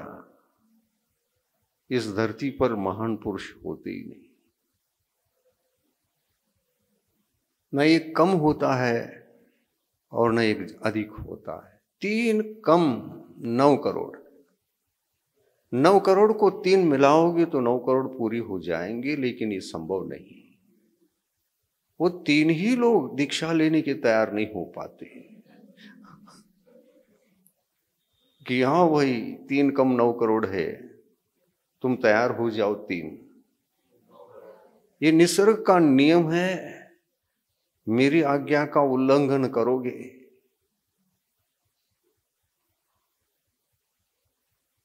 इस धरती पर महान पुरुष होते ही नहीं। न एक कम होता है और न एक अधिक होता है। 3 कम 9 करोड़। 9 करोड़ को 3 मिलाओगे तो 9 करोड़ पूरी हो जाएंगे, लेकिन ये संभव नहीं। वो 3 ही लोग दीक्षा लेने के तैयार नहीं हो पाते कि यहां वही 3 कम 9 करोड़ है, तुम तैयार हो जाओ 3। ये निसर्ग का नियम है, मेरी आज्ञा का उल्लंघन करोगे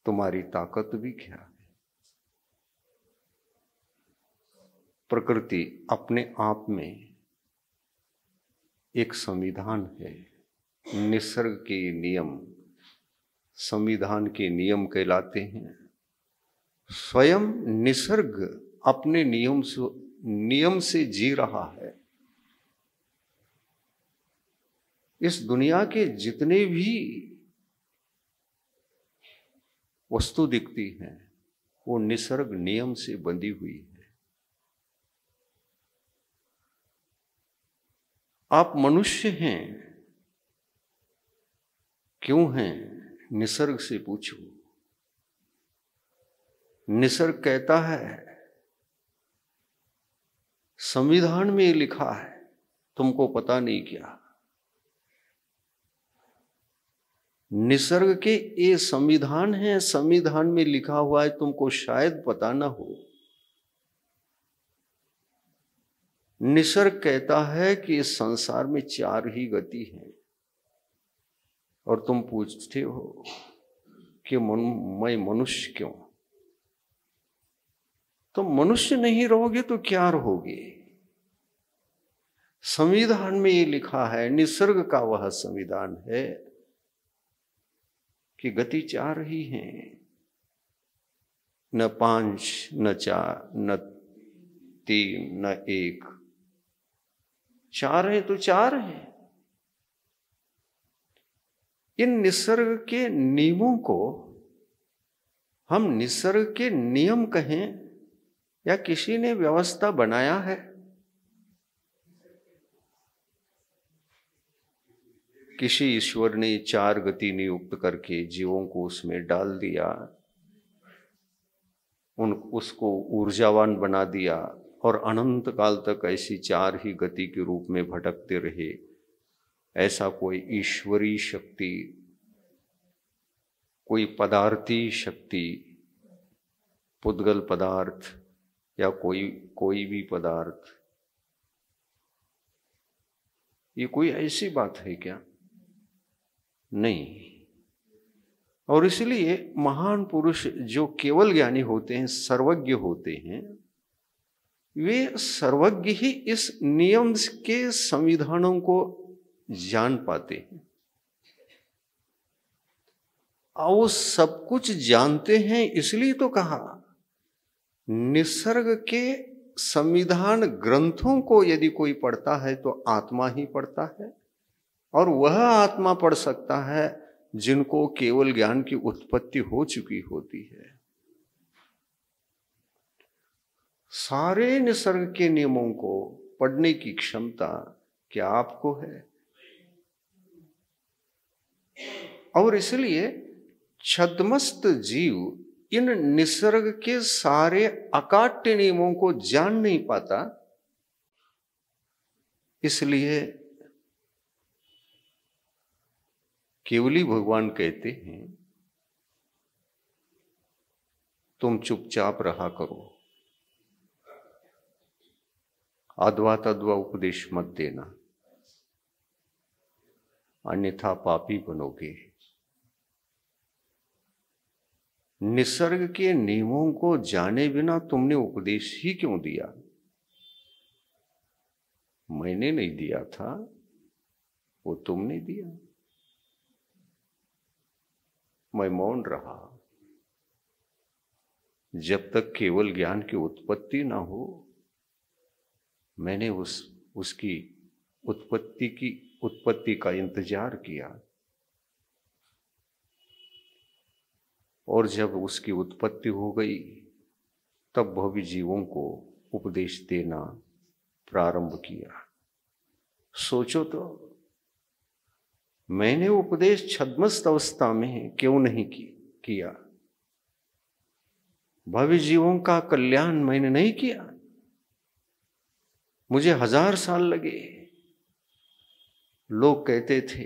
तुम्हारी ताकत भी क्या है। प्रकृति अपने आप में एक संविधान है। निसर्ग के नियम, संविधान के नियम कहलाते हैं। स्वयं निसर्ग अपने नियम से जी रहा है। इस दुनिया के जितने भी वस्तु दिखती हैं वो निसर्ग नियम से बंधी हुई है। आप मनुष्य हैं, क्यों हैं? निसर्ग से पूछो। निसर्ग कहता है, संविधान में लिखा है, तुमको पता नहीं क्या? निसर्ग के ये संविधान है, संविधान में लिखा हुआ है, तुमको शायद पता ना हो। निसर्ग कहता है कि इस संसार में 4 ही गति है, और तुम पूछते हो कि मैं मनुष्य क्यों? तुम मनुष्य नहीं रहोगे तो क्या रहोगे? संविधान में ये लिखा है, निसर्ग का वह संविधान है कि गति 4 ही हैं, न 5, न 4, न 3, न 1। 4 है तो 4 है। इन निसर्ग के नियमों को हम निसर्ग के नियम कहें या किसी ने व्यवस्था बनाया है? किसी ईश्वर ने 4 गति नियुक्त करके जीवों को उसमें डाल दिया, उसको ऊर्जावान बना दिया और अनंत काल तक ऐसी 4 ही गति के रूप में भटकते रहे। ऐसा कोई ईश्वरीय शक्ति, कोई पदार्थी शक्ति, पुद्गल पदार्थ या कोई भी पदार्थ, ये कोई ऐसी बात है क्या? नहीं। और इसलिए महान पुरुष जो केवल ज्ञानी होते हैं, सर्वज्ञ होते हैं, वे सर्वज्ञ ही इस नियम के संविधानों को जान पाते हैं। और वो सब कुछ जानते हैं, इसलिए तो कहा निसर्ग के संविधान ग्रंथों को यदि कोई पढ़ता है तो आत्मा ही पढ़ता है, और वह आत्मा पढ़ सकता है जिनको केवल ज्ञान की उत्पत्ति हो चुकी होती है। सारे निसर्ग के नियमों को पढ़ने की क्षमता क्या आपको है? और इसलिए छद्मस्त जीव इन निसर्ग के सारे अकाट्य नियमों को जान नहीं पाता। इसलिए केवली भगवान कहते हैं, तुम चुपचाप रहा करो, अद्वा तद्वा उपदेश मत देना, अन्यथा पापी बनोगे। निसर्ग के नियमों को जाने बिना तुमने उपदेश ही क्यों दिया? मैंने नहीं दिया था, वो तुमने दिया। मैं मौन रहा। जब तक केवल ज्ञान की उत्पत्ति ना हो, मैंने उसकी उत्पत्ति का इंतजार किया। और जब उसकी उत्पत्ति हो गई, तब भव्य जीवों को उपदेश देना प्रारंभ किया। सोचो तो, मैंने उपदेश छद्मस्त अवस्था में क्यों नहीं किया? भव्य जीवों का कल्याण मैंने नहीं किया? मुझे 1000 साल लगे। लोग कहते थे,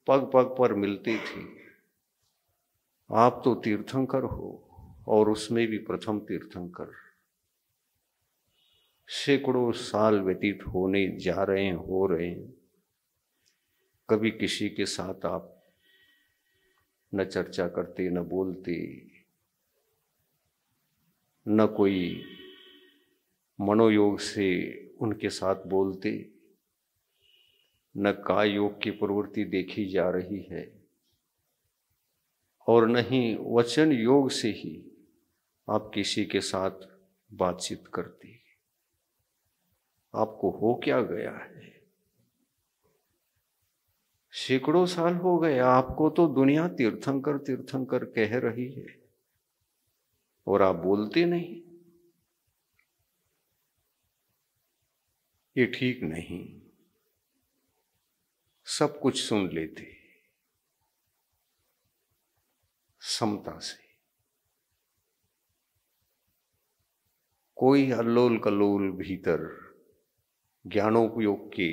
पग पग पर मिलती थी, आप तो तीर्थंकर हो, और उसमें भी प्रथम तीर्थंकर। सैकड़ों साल व्यतीत होने जा रहे हैं, हो रहे हैं, कभी किसी के साथ आप न चर्चा करते, न बोलते, न कोई मनोयोग से उनके साथ बोलते। न काय योग की प्रवृत्ति देखी जा रही है और न ही वचन योग से ही आप किसी के साथ बातचीत करती। आपको हो क्या गया है? सैकड़ों साल हो गए आपको तो दुनिया तीर्थंकर तीर्थंकर कह रही है और आप बोलते नहीं। ये ठीक नहीं। सब कुछ सुन लेते समता से। कोई अल्लोल कल्लोल भीतर ज्ञानोपयोग के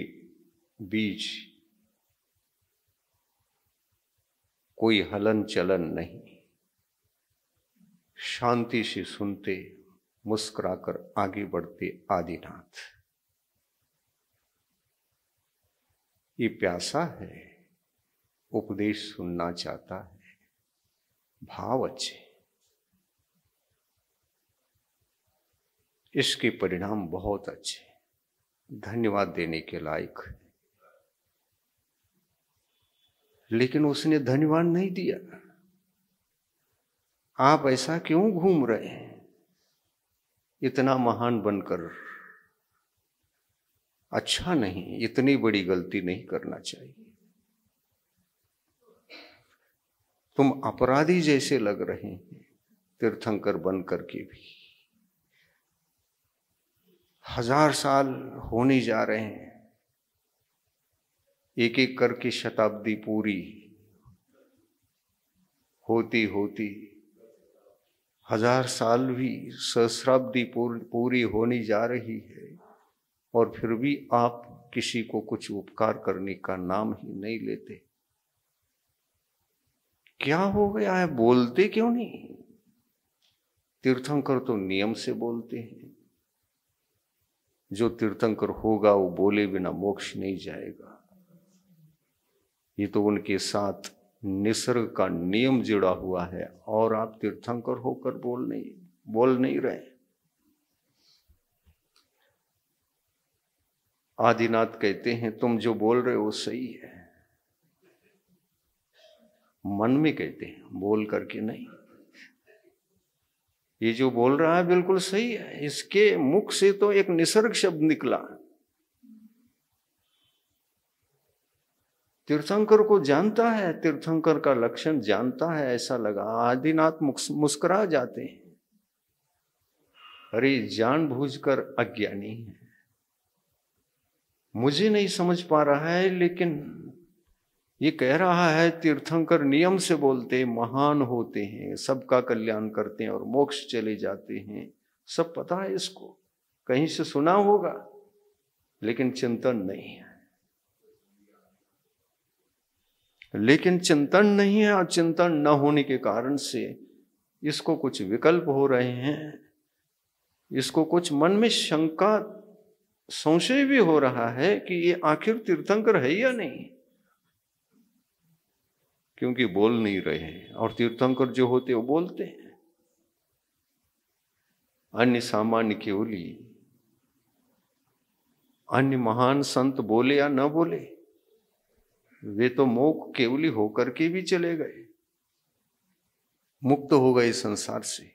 बीच कोई हलन चलन नहीं। शांति से सुनते, मुस्कुराकर आगे बढ़ते आदिनाथ। ये प्यासा है, उपदेश सुनना चाहता है, भाव अच्छे, इसके परिणाम बहुत अच्छे, धन्यवाद देने के लायक है। लेकिन उसने धन्यवाद नहीं दिया। आप ऐसा क्यों घूम रहे हैं इतना महान बनकर? अच्छा नहीं, इतनी बड़ी गलती नहीं करना चाहिए। तुम अपराधी जैसे लग रहे हैं तीर्थंकर बन करके भी। 1000 साल होने जा रहे हैं, एक एक करके शताब्दी पूरी होती होती 1000 साल भी सहस्राब्दी पूरी होने जा रही है और फिर भी आप किसी को कुछ उपकार करने का नाम ही नहीं लेते। क्या हो गया है? बोलते क्यों नहीं? तीर्थंकर तो नियम से बोलते हैं। जो तीर्थंकर होगा वो बोले बिना मोक्ष नहीं जाएगा। ये तो उनके साथ निसर्ग का नियम जुड़ा हुआ है और आप तीर्थंकर होकर बोल नहीं रहे। आदिनाथ कहते हैं तुम जो बोल रहे हो सही है। मन में कहते हैं, बोल करके नहीं। ये जो बोल रहा है बिल्कुल सही है। इसके मुख से तो एक निसर्ग शब्द निकला। तीर्थंकर को जानता है, तीर्थंकर का लक्षण जानता है, ऐसा लगा। आदिनाथ मुस्कुरा जाते हैं। अरे जानबूझकर अज्ञानी है, मुझे नहीं समझ पा रहा है, लेकिन ये कह रहा है तीर्थंकर नियम से बोलते, महान होते हैं, सबका कल्याण करते हैं और मोक्ष चले जाते हैं। सब पता है इसको, कहीं से सुना होगा, लेकिन चिंतन नहीं है। लेकिन चिंतन नहीं है और चिंतन न होने के कारण से इसको कुछ विकल्प हो रहे हैं। इसको कुछ मन में शंका संशय भी हो रहा है कि ये आखिर तीर्थंकर है या नहीं, क्योंकि बोल नहीं रहे हैं। और तीर्थंकर जो होते वो बोलते हैं। अन्य सामान्य केवली, अन्य महान संत बोले या न बोले, वे तो मोक्ष केवली होकर के भी चले गए, मुक्त हो गए संसार से।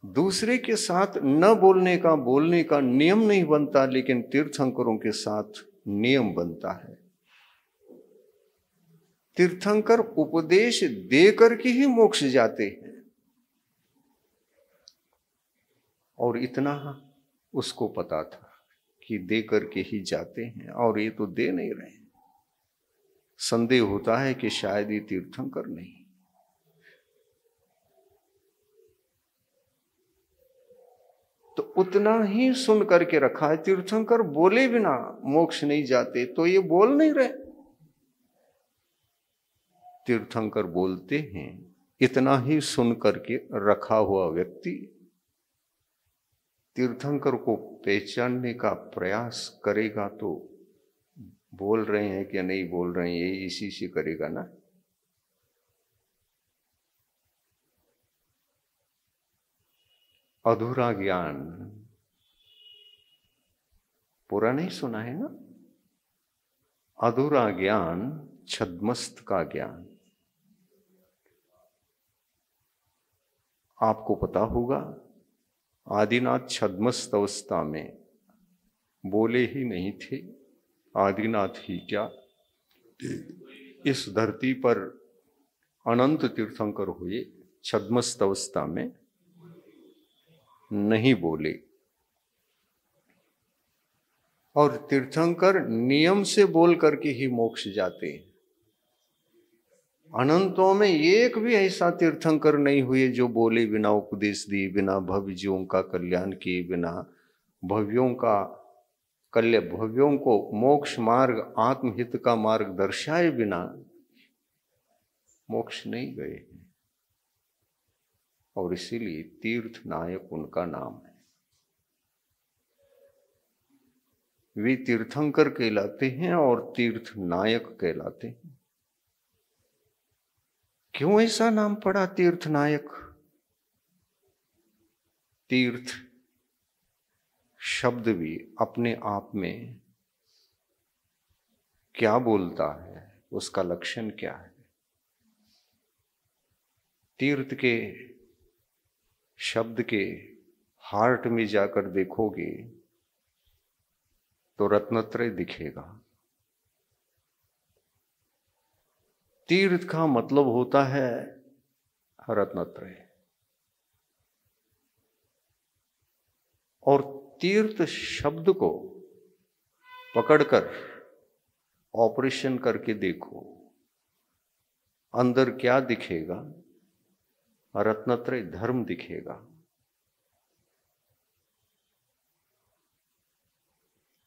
दूसरे के साथ न बोलने का नियम नहीं बनता, लेकिन तीर्थंकरों के साथ नियम बनता है। तीर्थंकर उपदेश दे करके ही मोक्ष जाते हैं, और इतना उसको पता था कि दे करके ही जाते हैं, और ये तो दे नहीं रहे। संदेह होता है कि शायद ये तीर्थंकर नहीं। तो उतना ही सुन करके रखा है। तीर्थंकर बोले बिना मोक्ष नहीं जाते, तो ये बोल नहीं रहे। तीर्थंकर बोलते हैं, इतना ही सुन करके रखा हुआ व्यक्ति तीर्थंकर को पहचानने का प्रयास करेगा तो बोल रहे हैं कि नहीं बोल रहे हैं, ये इसी से करेगा ना। अधूरा ज्ञान पूरा नहीं सुना है ना। अधूरा ज्ञान छद्मस्त का ज्ञान। आपको पता होगा आदिनाथ छद्मस्त अवस्था में बोले ही नहीं थे। आदिनाथ ही क्या, इस धरती पर अनंत तीर्थंकर हुए, छद्मस्त अवस्था में नहीं बोले। और तीर्थंकर नियम से बोल करके ही मोक्ष जाते हैं। अनंतों में एक भी ऐसा तीर्थंकर नहीं हुए जो बोले बिना, उपदेश दिए बिना, भव्यों का कल्याण किए बिना, भव्यों को मोक्ष मार्ग, आत्महित का मार्ग दर्शाए बिना मोक्ष नहीं गए। और इसीलिए तीर्थ नायक उनका नाम है। वे तीर्थंकर कहलाते हैं और तीर्थ नायक कहलाते हैं। क्यों ऐसा नाम पड़ा तीर्थ नायक? तीर्थ शब्द भी अपने आप में क्या बोलता है, उसका लक्षण क्या है? तीर्थ के शब्द के हार्ट में जाकर देखोगे तो रत्नत्रय दिखेगा। तीर्थ का मतलब होता है रत्नत्रय। और तीर्थ शब्द को पकड़कर ऑपरेशन करके देखो, अंदर क्या दिखेगा? रत्नत्रय धर्म दिखेगा।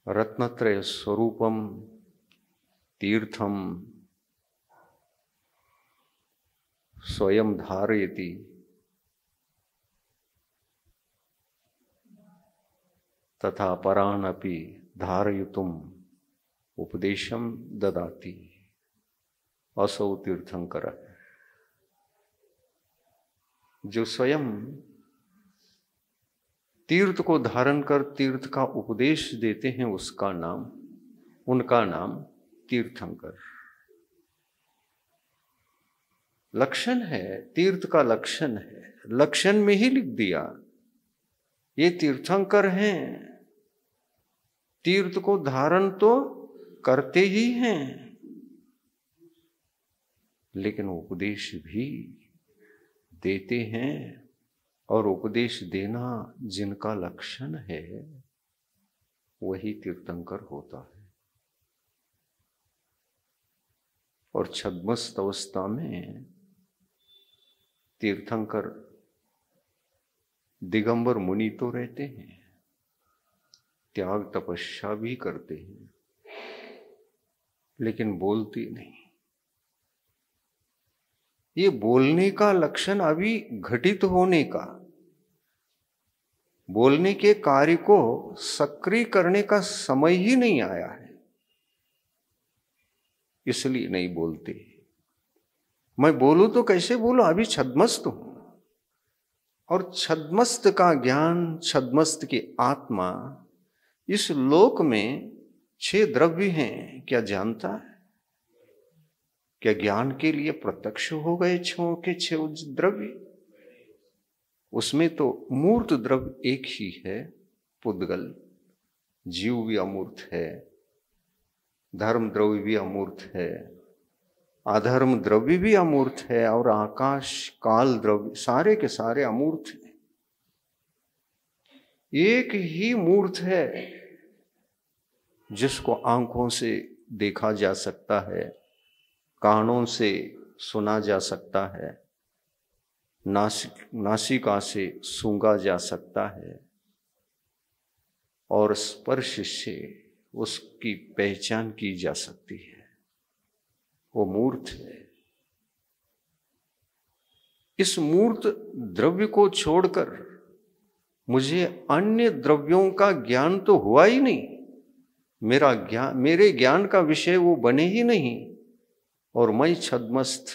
रत्नत्रय स्वरूपम तीर्थम स्वयं धारयति। तथा परान अपि धारयितुम उपदेशम ददाति। असौ तीर्थंकर। जो स्वयं तीर्थ को धारण कर तीर्थ का उपदेश देते हैं, उनका नाम तीर्थंकर। लक्षण है, तीर्थ का लक्षण है, लक्षण में ही लिख दिया ये तीर्थंकर हैं। तीर्थ को धारण तो करते ही हैं, लेकिन उपदेश भी देते हैं। और उपदेश देना जिनका लक्षण है वही तीर्थंकर होता है। और छद्मस्त अवस्था में तीर्थंकर दिगंबर मुनि तो रहते हैं, त्याग तपस्या भी करते हैं, लेकिन बोलते नहीं। ये बोलने का लक्षण अभी घटित होने का, बोलने के कार्य को सक्रिय करने का समय ही नहीं आया है, इसलिए नहीं बोलते। मैं बोलूं तो कैसे बोलूं, अभी छद्मस्त हूं। और छद्मस्त का ज्ञान, छद्मस्त की आत्मा, इस लोक में 6 द्रव्य हैं, क्या जानता है? क्या ज्ञान के लिए प्रत्यक्ष हो गए 6 के 6 द्रव्य? उसमें तो मूर्त द्रव्य एक ही है, पुद्गल। जीव भी अमूर्त है, धर्म द्रव्य भी अमूर्त है, अधर्म द्रव्य भी अमूर्त है, और आकाश काल द्रव्य सारे के सारे अमूर्त हैं। एक ही मूर्त है जिसको आंखों से देखा जा सकता है, कानों से सुना जा सकता है, नासिका से सूंघा जा सकता है, और स्पर्श से उसकी पहचान की जा सकती है। वो मूर्त है। इस मूर्त द्रव्य को छोड़कर मुझे अन्य द्रव्यों का ज्ञान तो हुआ ही नहीं। मेरे ज्ञान का विषय वो बने ही नहीं, और मैं छद्मस्त।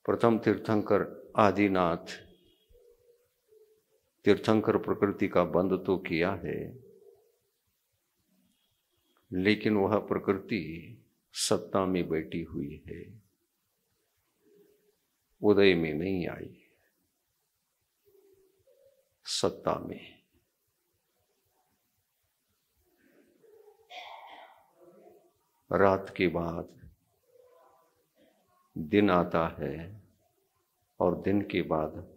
प्रथम तीर्थंकर आदिनाथ तीर्थंकर प्रकृति का बंध तो किया है, लेकिन वह प्रकृति सत्ता में बैठी हुई है, उदय में नहीं आई, सत्ता में। रात के बाद दिन आता है और दिन के बाद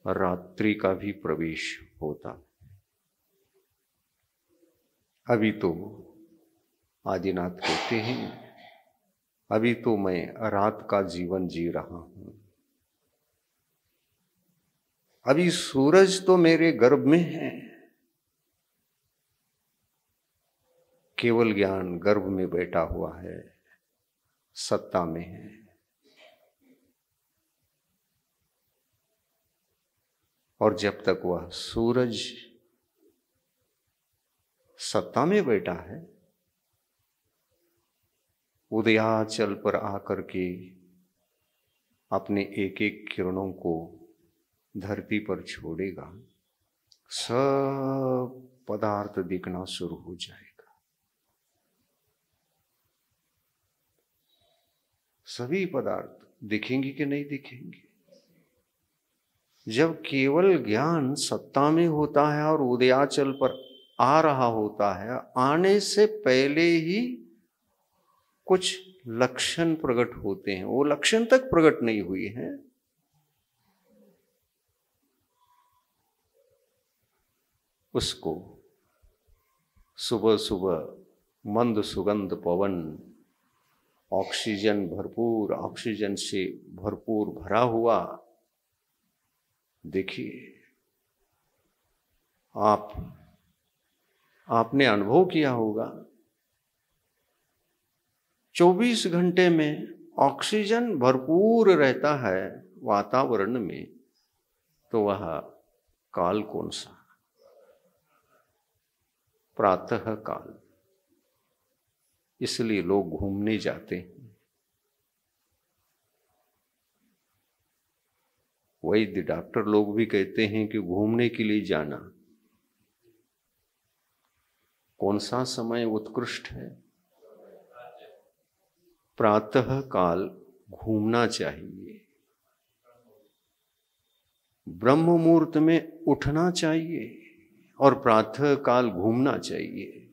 रात्रि का भी प्रवेश होता। अभी तो आदिनाथ कहते हैं, अभी तो मैं रात का जीवन जी रहा हूं, अभी सूरज तो मेरे गर्भ में है, केवल ज्ञान गर्भ में बैठा हुआ है, सत्ता में है। और जब तक वह सूरज सत्ता में बैठा है, उदयाचल पर आकर के अपने एक एक किरणों को धरती पर छोड़ेगा, सब पदार्थ दिखना शुरू हो जाएगा। सभी पदार्थ दिखेंगे कि नहीं दिखेंगे? जब केवल ज्ञान सत्ता में होता है और उदयाचल पर आ रहा होता है, आने से पहले ही कुछ लक्षण प्रकट होते हैं, वो लक्षण तक प्रकट नहीं हुई हैं। उसको सुबह सुबह मंद सुगंध पवन, ऑक्सीजन भरपूर, ऑक्सीजन से भरपूर भरा हुआ, देखिए आपने अनुभव किया होगा, 24 घंटे में ऑक्सीजन भरपूर रहता है वातावरण में, तो वह काल कौन सा? प्रातः काल। इसलिए लोग घूमने जाते हैं। वैद्य डॉक्टर लोग भी कहते हैं कि घूमने के लिए जाना। कौन सा समय उत्कृष्ट है? प्रातः काल घूमना चाहिए, ब्रह्म मुहूर्त में उठना चाहिए और प्रातः काल घूमना चाहिए।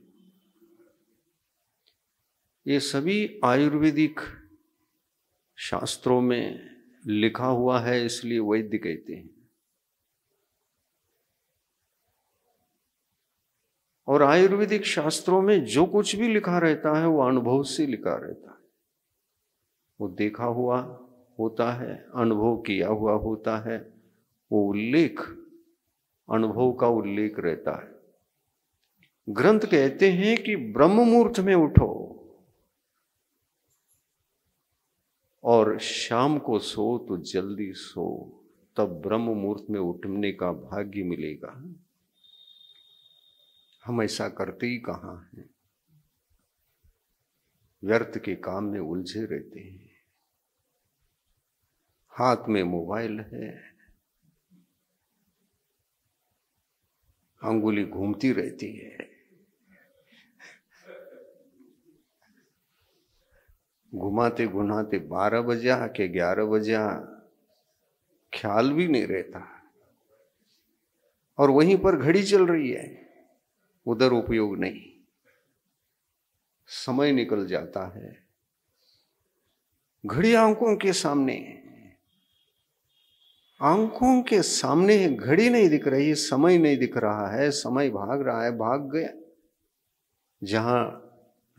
ये सभी आयुर्वेदिक शास्त्रों में लिखा हुआ है, इसलिए वैद्य कहते हैं। और आयुर्वेदिक शास्त्रों में जो कुछ भी लिखा रहता है वो अनुभव से लिखा रहता है, वो देखा हुआ होता है, अनुभव किया हुआ होता है, वो उल्लेख अनुभव का उल्लेख रहता है। ग्रंथ कहते हैं कि ब्रह्म मुहूर्त में उठो और शाम को सो तो जल्दी सो, तब ब्रह्म मुहूर्त में उठने का भाग्य मिलेगा। हम ऐसा करते ही कहाँ हैं? व्यर्थ के काम में उलझे रहते हैं। हाथ में मोबाइल है, अंगुली घूमती रहती है, घुमाते घुमाते 12 बजा के 11 बजा, ख्याल भी नहीं रहता, और वहीं पर घड़ी चल रही है, उधर उपयोग नहीं, समय निकल जाता है। घड़ी आंखों के सामने घड़ी नहीं दिख रही, समय नहीं दिख रहा है, समय भाग रहा है, भाग गया। जहां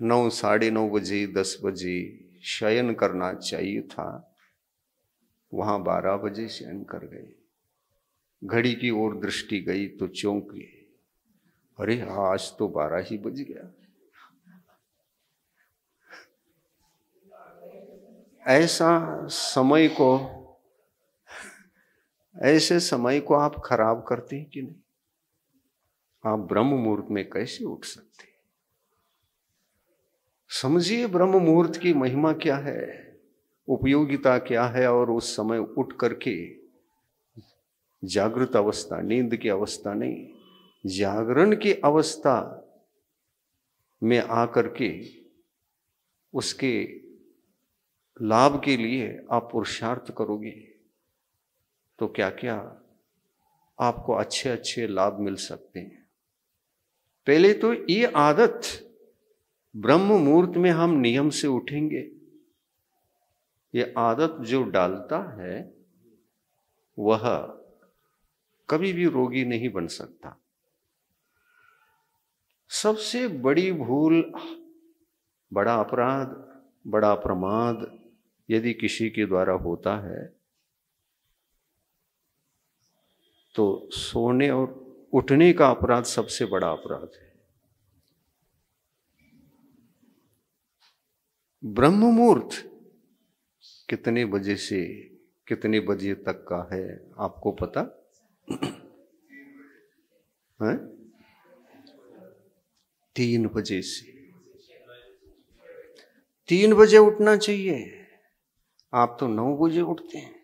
9, 9:30 बजे, 10 बजे शयन करना चाहिए था, वहां 12 बजे शयन कर गए। घड़ी की ओर दृष्टि गई तो चौंके, अरे आज तो 12 ही बज गया। ऐसे समय को आप खराब करते हैं कि नहीं? आप ब्रह्म मुहूर्त में कैसे उठ सकते? समझिए ब्रह्म मुहूर्त की महिमा क्या है, उपयोगिता क्या है, और उस समय उठ करके जागृत अवस्था, नींद की अवस्था नहीं, जागरण की अवस्था में आकर के उसके लाभ के लिए आप पुरुषार्थ करोगे तो क्या क्या आपको अच्छे अच्छे लाभ मिल सकते हैं। पहले तो ये आदत, ब्रह्म मुहूर्त में हम नियम से उठेंगे, ये आदत जो डालता है वह कभी भी रोगी नहीं बन सकता। सबसे बड़ी भूल, बड़ा अपराध, बड़ा प्रमाद यदि किसी के द्वारा होता है तो सोने और उठने का अपराध सबसे बड़ा अपराध है। ब्रह्म मुहूर्त कितने बजे से कितने बजे तक का है आपको पता है? 3 बजे से। 3 बजे उठना चाहिए, आप तो 9 बजे उठते हैं।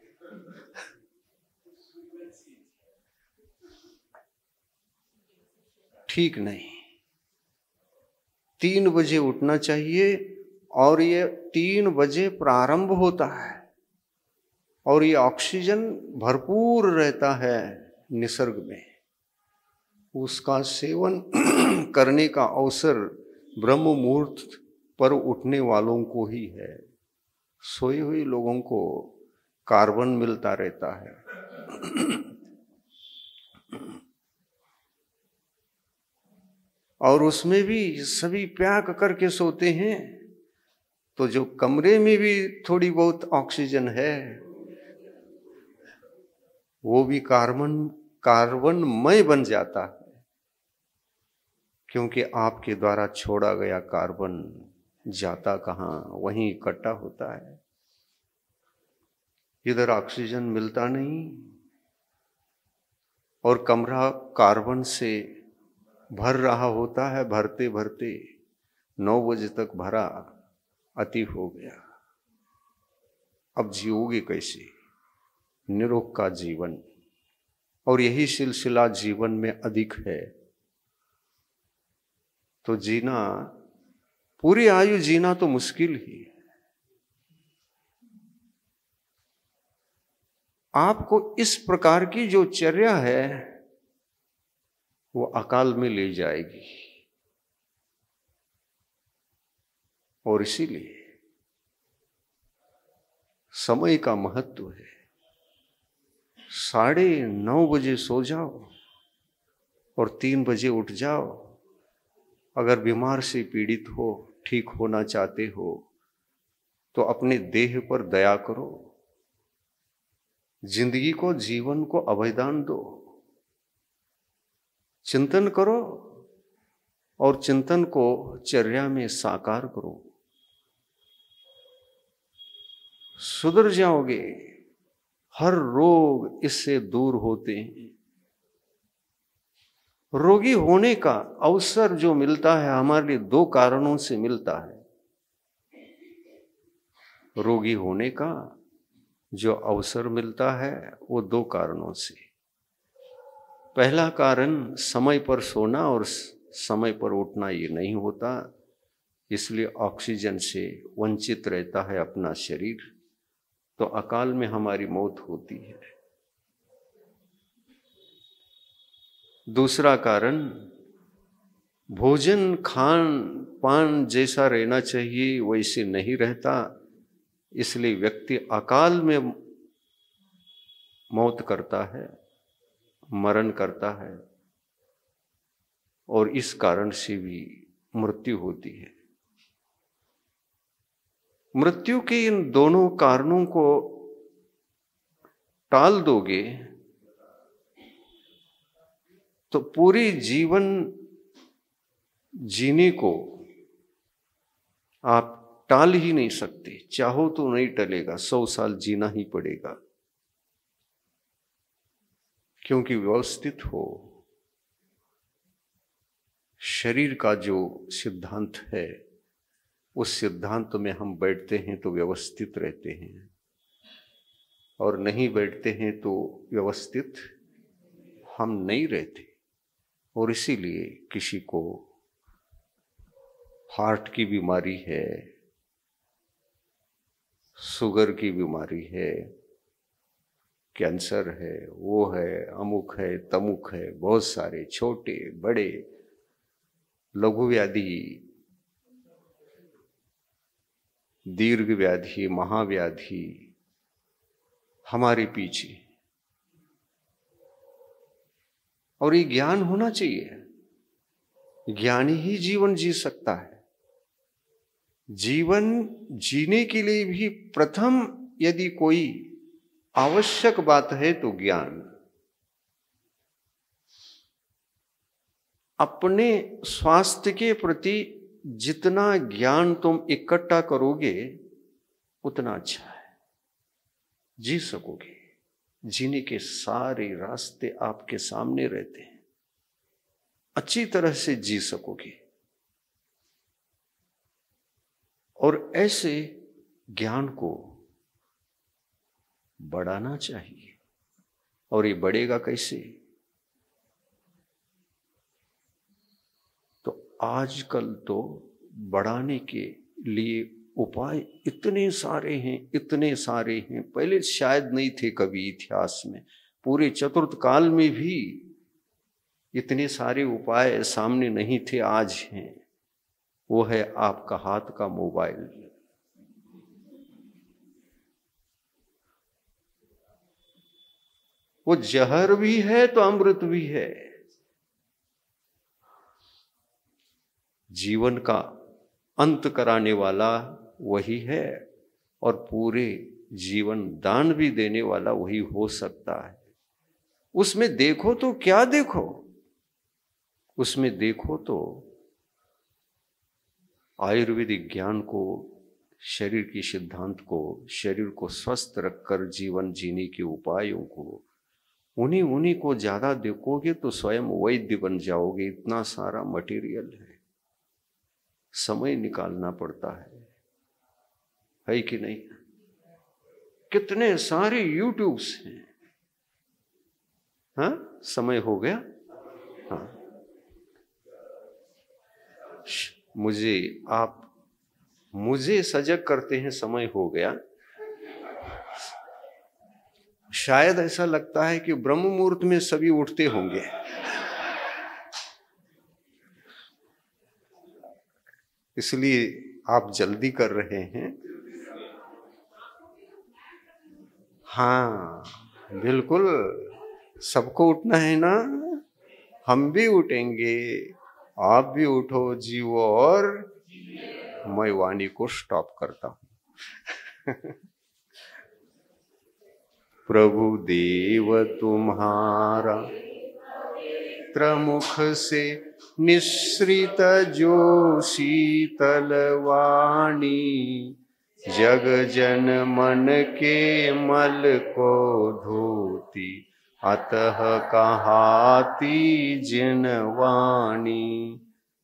ठीक नहीं, 3 बजे उठना चाहिए और ये 3 बजे प्रारंभ होता है और ये ऑक्सीजन भरपूर रहता है निसर्ग में, उसका सेवन करने का अवसर ब्रह्म मुहूर्त पर उठने वालों को ही है। सोए हुए लोगों को कार्बन मिलता रहता है। और उसमें भी सभी पैक करके सोते हैं, तो जो कमरे में भी थोड़ी बहुत ऑक्सीजन है वो भी कार्बनमय बन जाता है, क्योंकि आपके द्वारा छोड़ा गया कार्बन जाता कहाँ, वहीं इकट्ठा होता है। इधर ऑक्सीजन मिलता नहीं और कमरा कार्बन से भर रहा होता है, भरते भरते 9 बजे तक भरा, अति हो गया। अब जियोगे कैसे? निरोग का जीवन, और यही सिलसिला जीवन में अधिक है। तो जीना, पूरी आयु जीना तो मुश्किल ही है। आपको इस प्रकार की जो चर्या है वो अकाल में ले जाएगी, और इसीलिए समय का महत्व है। 9:30 बजे सो जाओ और 3 बजे उठ जाओ। अगर बीमार से पीड़ित हो, ठीक होना चाहते हो तो अपने देह पर दया करो, जिंदगी को, जीवन को अभयदान दो, चिंतन करो और चिंतन को चर्या में साकार करो। सुधर जाओगे, हर रोग इससे दूर होते हैं। रोगी होने का अवसर जो मिलता है हमारे लिए 2 कारणों से मिलता है। रोगी होने का जो अवसर मिलता है वो 2 कारणों से। पहला कारण समय पर सोना और समय पर उठना, ये नहीं होता, इसलिए ऑक्सीजन से वंचित रहता है अपना शरीर, तो अकाल में हमारी मौत होती है। दूसरा कारण, भोजन खान पान जैसा रहना चाहिए वैसे नहीं रहता, इसलिए व्यक्ति अकाल में मौत करता है, मरण करता है, और इस कारण से भी मृत्यु होती है। मृत्यु के इन दोनों कारणों को टाल दोगे तो पूरी जीवन जीने को आप टाल ही नहीं सकते। चाहो तो नहीं टलेगा, 100 साल जीना ही पड़ेगा, क्योंकि व्यवस्थित हो। शरीर का जो सिद्धांत है उस सिद्धांत में हम बैठते हैं तो व्यवस्थित रहते हैं, और नहीं बैठते हैं तो व्यवस्थित हम नहीं रहते। और इसीलिए किसी को हार्ट की बीमारी है, शुगर की बीमारी है, कैंसर है, वो है, अमुक है, तमुक है, बहुत सारे छोटे बड़े लघु व्याधि, दीर्घ व्याधि, महाव्याधि हमारे पीछे। और ये ज्ञान होना चाहिए। ज्ञानी ही जीवन जी सकता है। जीवन जीने के लिए भी प्रथम यदि कोई आवश्यक बात है तो ज्ञान। अपने स्वास्थ्य के प्रति जितना ज्ञान तुम इकट्ठा करोगे उतना अच्छा है, जी सकोगे। जीने के सारे रास्ते आपके सामने रहते हैं, अच्छी तरह से जी सकोगे। और ऐसे ज्ञान को बढ़ाना चाहिए। और ये बढ़ेगा कैसे? तो आजकल तो बढ़ाने के लिए उपाय इतने सारे हैं, इतने सारे हैं। पहले शायद नहीं थे कभी इतिहास में, पूरे चतुर्थ काल में भी इतने सारे उपाय सामने नहीं थे, आज हैं। वो है आपका हाथ का मोबाइल। वो जहर भी है तो अमृत भी है। जीवन का अंत कराने वाला वही है और पूरे जीवन दान भी देने वाला वही हो सकता है। उसमें देखो तो क्या देखो, उसमें देखो तो आयुर्वेदिक ज्ञान को, शरीर की सिद्धांत को, शरीर को स्वस्थ रखकर जीवन जीने के उपायों को, उन्हीं को ज्यादा देखोगे तो स्वयं वैद्य बन जाओगे। इतना सारा मटेरियल है, समय निकालना पड़ता है कि नहीं? कितने सारे यूट्यूब्स हैं। हाँ, समय हो गया। हाँ, मुझे सजग करते हैं, समय हो गया। शायद ऐसा लगता है कि ब्रह्म मुहूर्त में सभी उठते होंगे। इसलिए आप जल्दी कर रहे हैं। हाँ बिल्कुल, सबको उठना है ना। हम भी उठेंगे, आप भी उठो जीवो। और मैं वाणी को स्टॉप करता हूं। प्रभु देव तुम्हारा मुख से निश्रित जो शीतल वाणी, जग जन मन के मल को धोती, अतः कहाती जिन वाणी।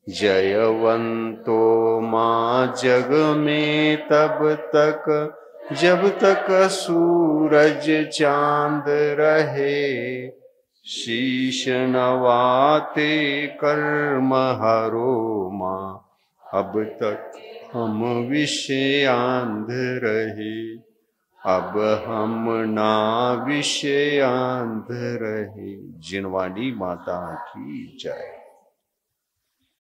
जयवंतो माँ जग में तब तक जब तक सूरज चांद रहे, शीश नवाते कर्म हरो माँ, अब तक हम विषयांध रहे, अब हम ना विषयांध रहे। जिनवाणी माता की जय।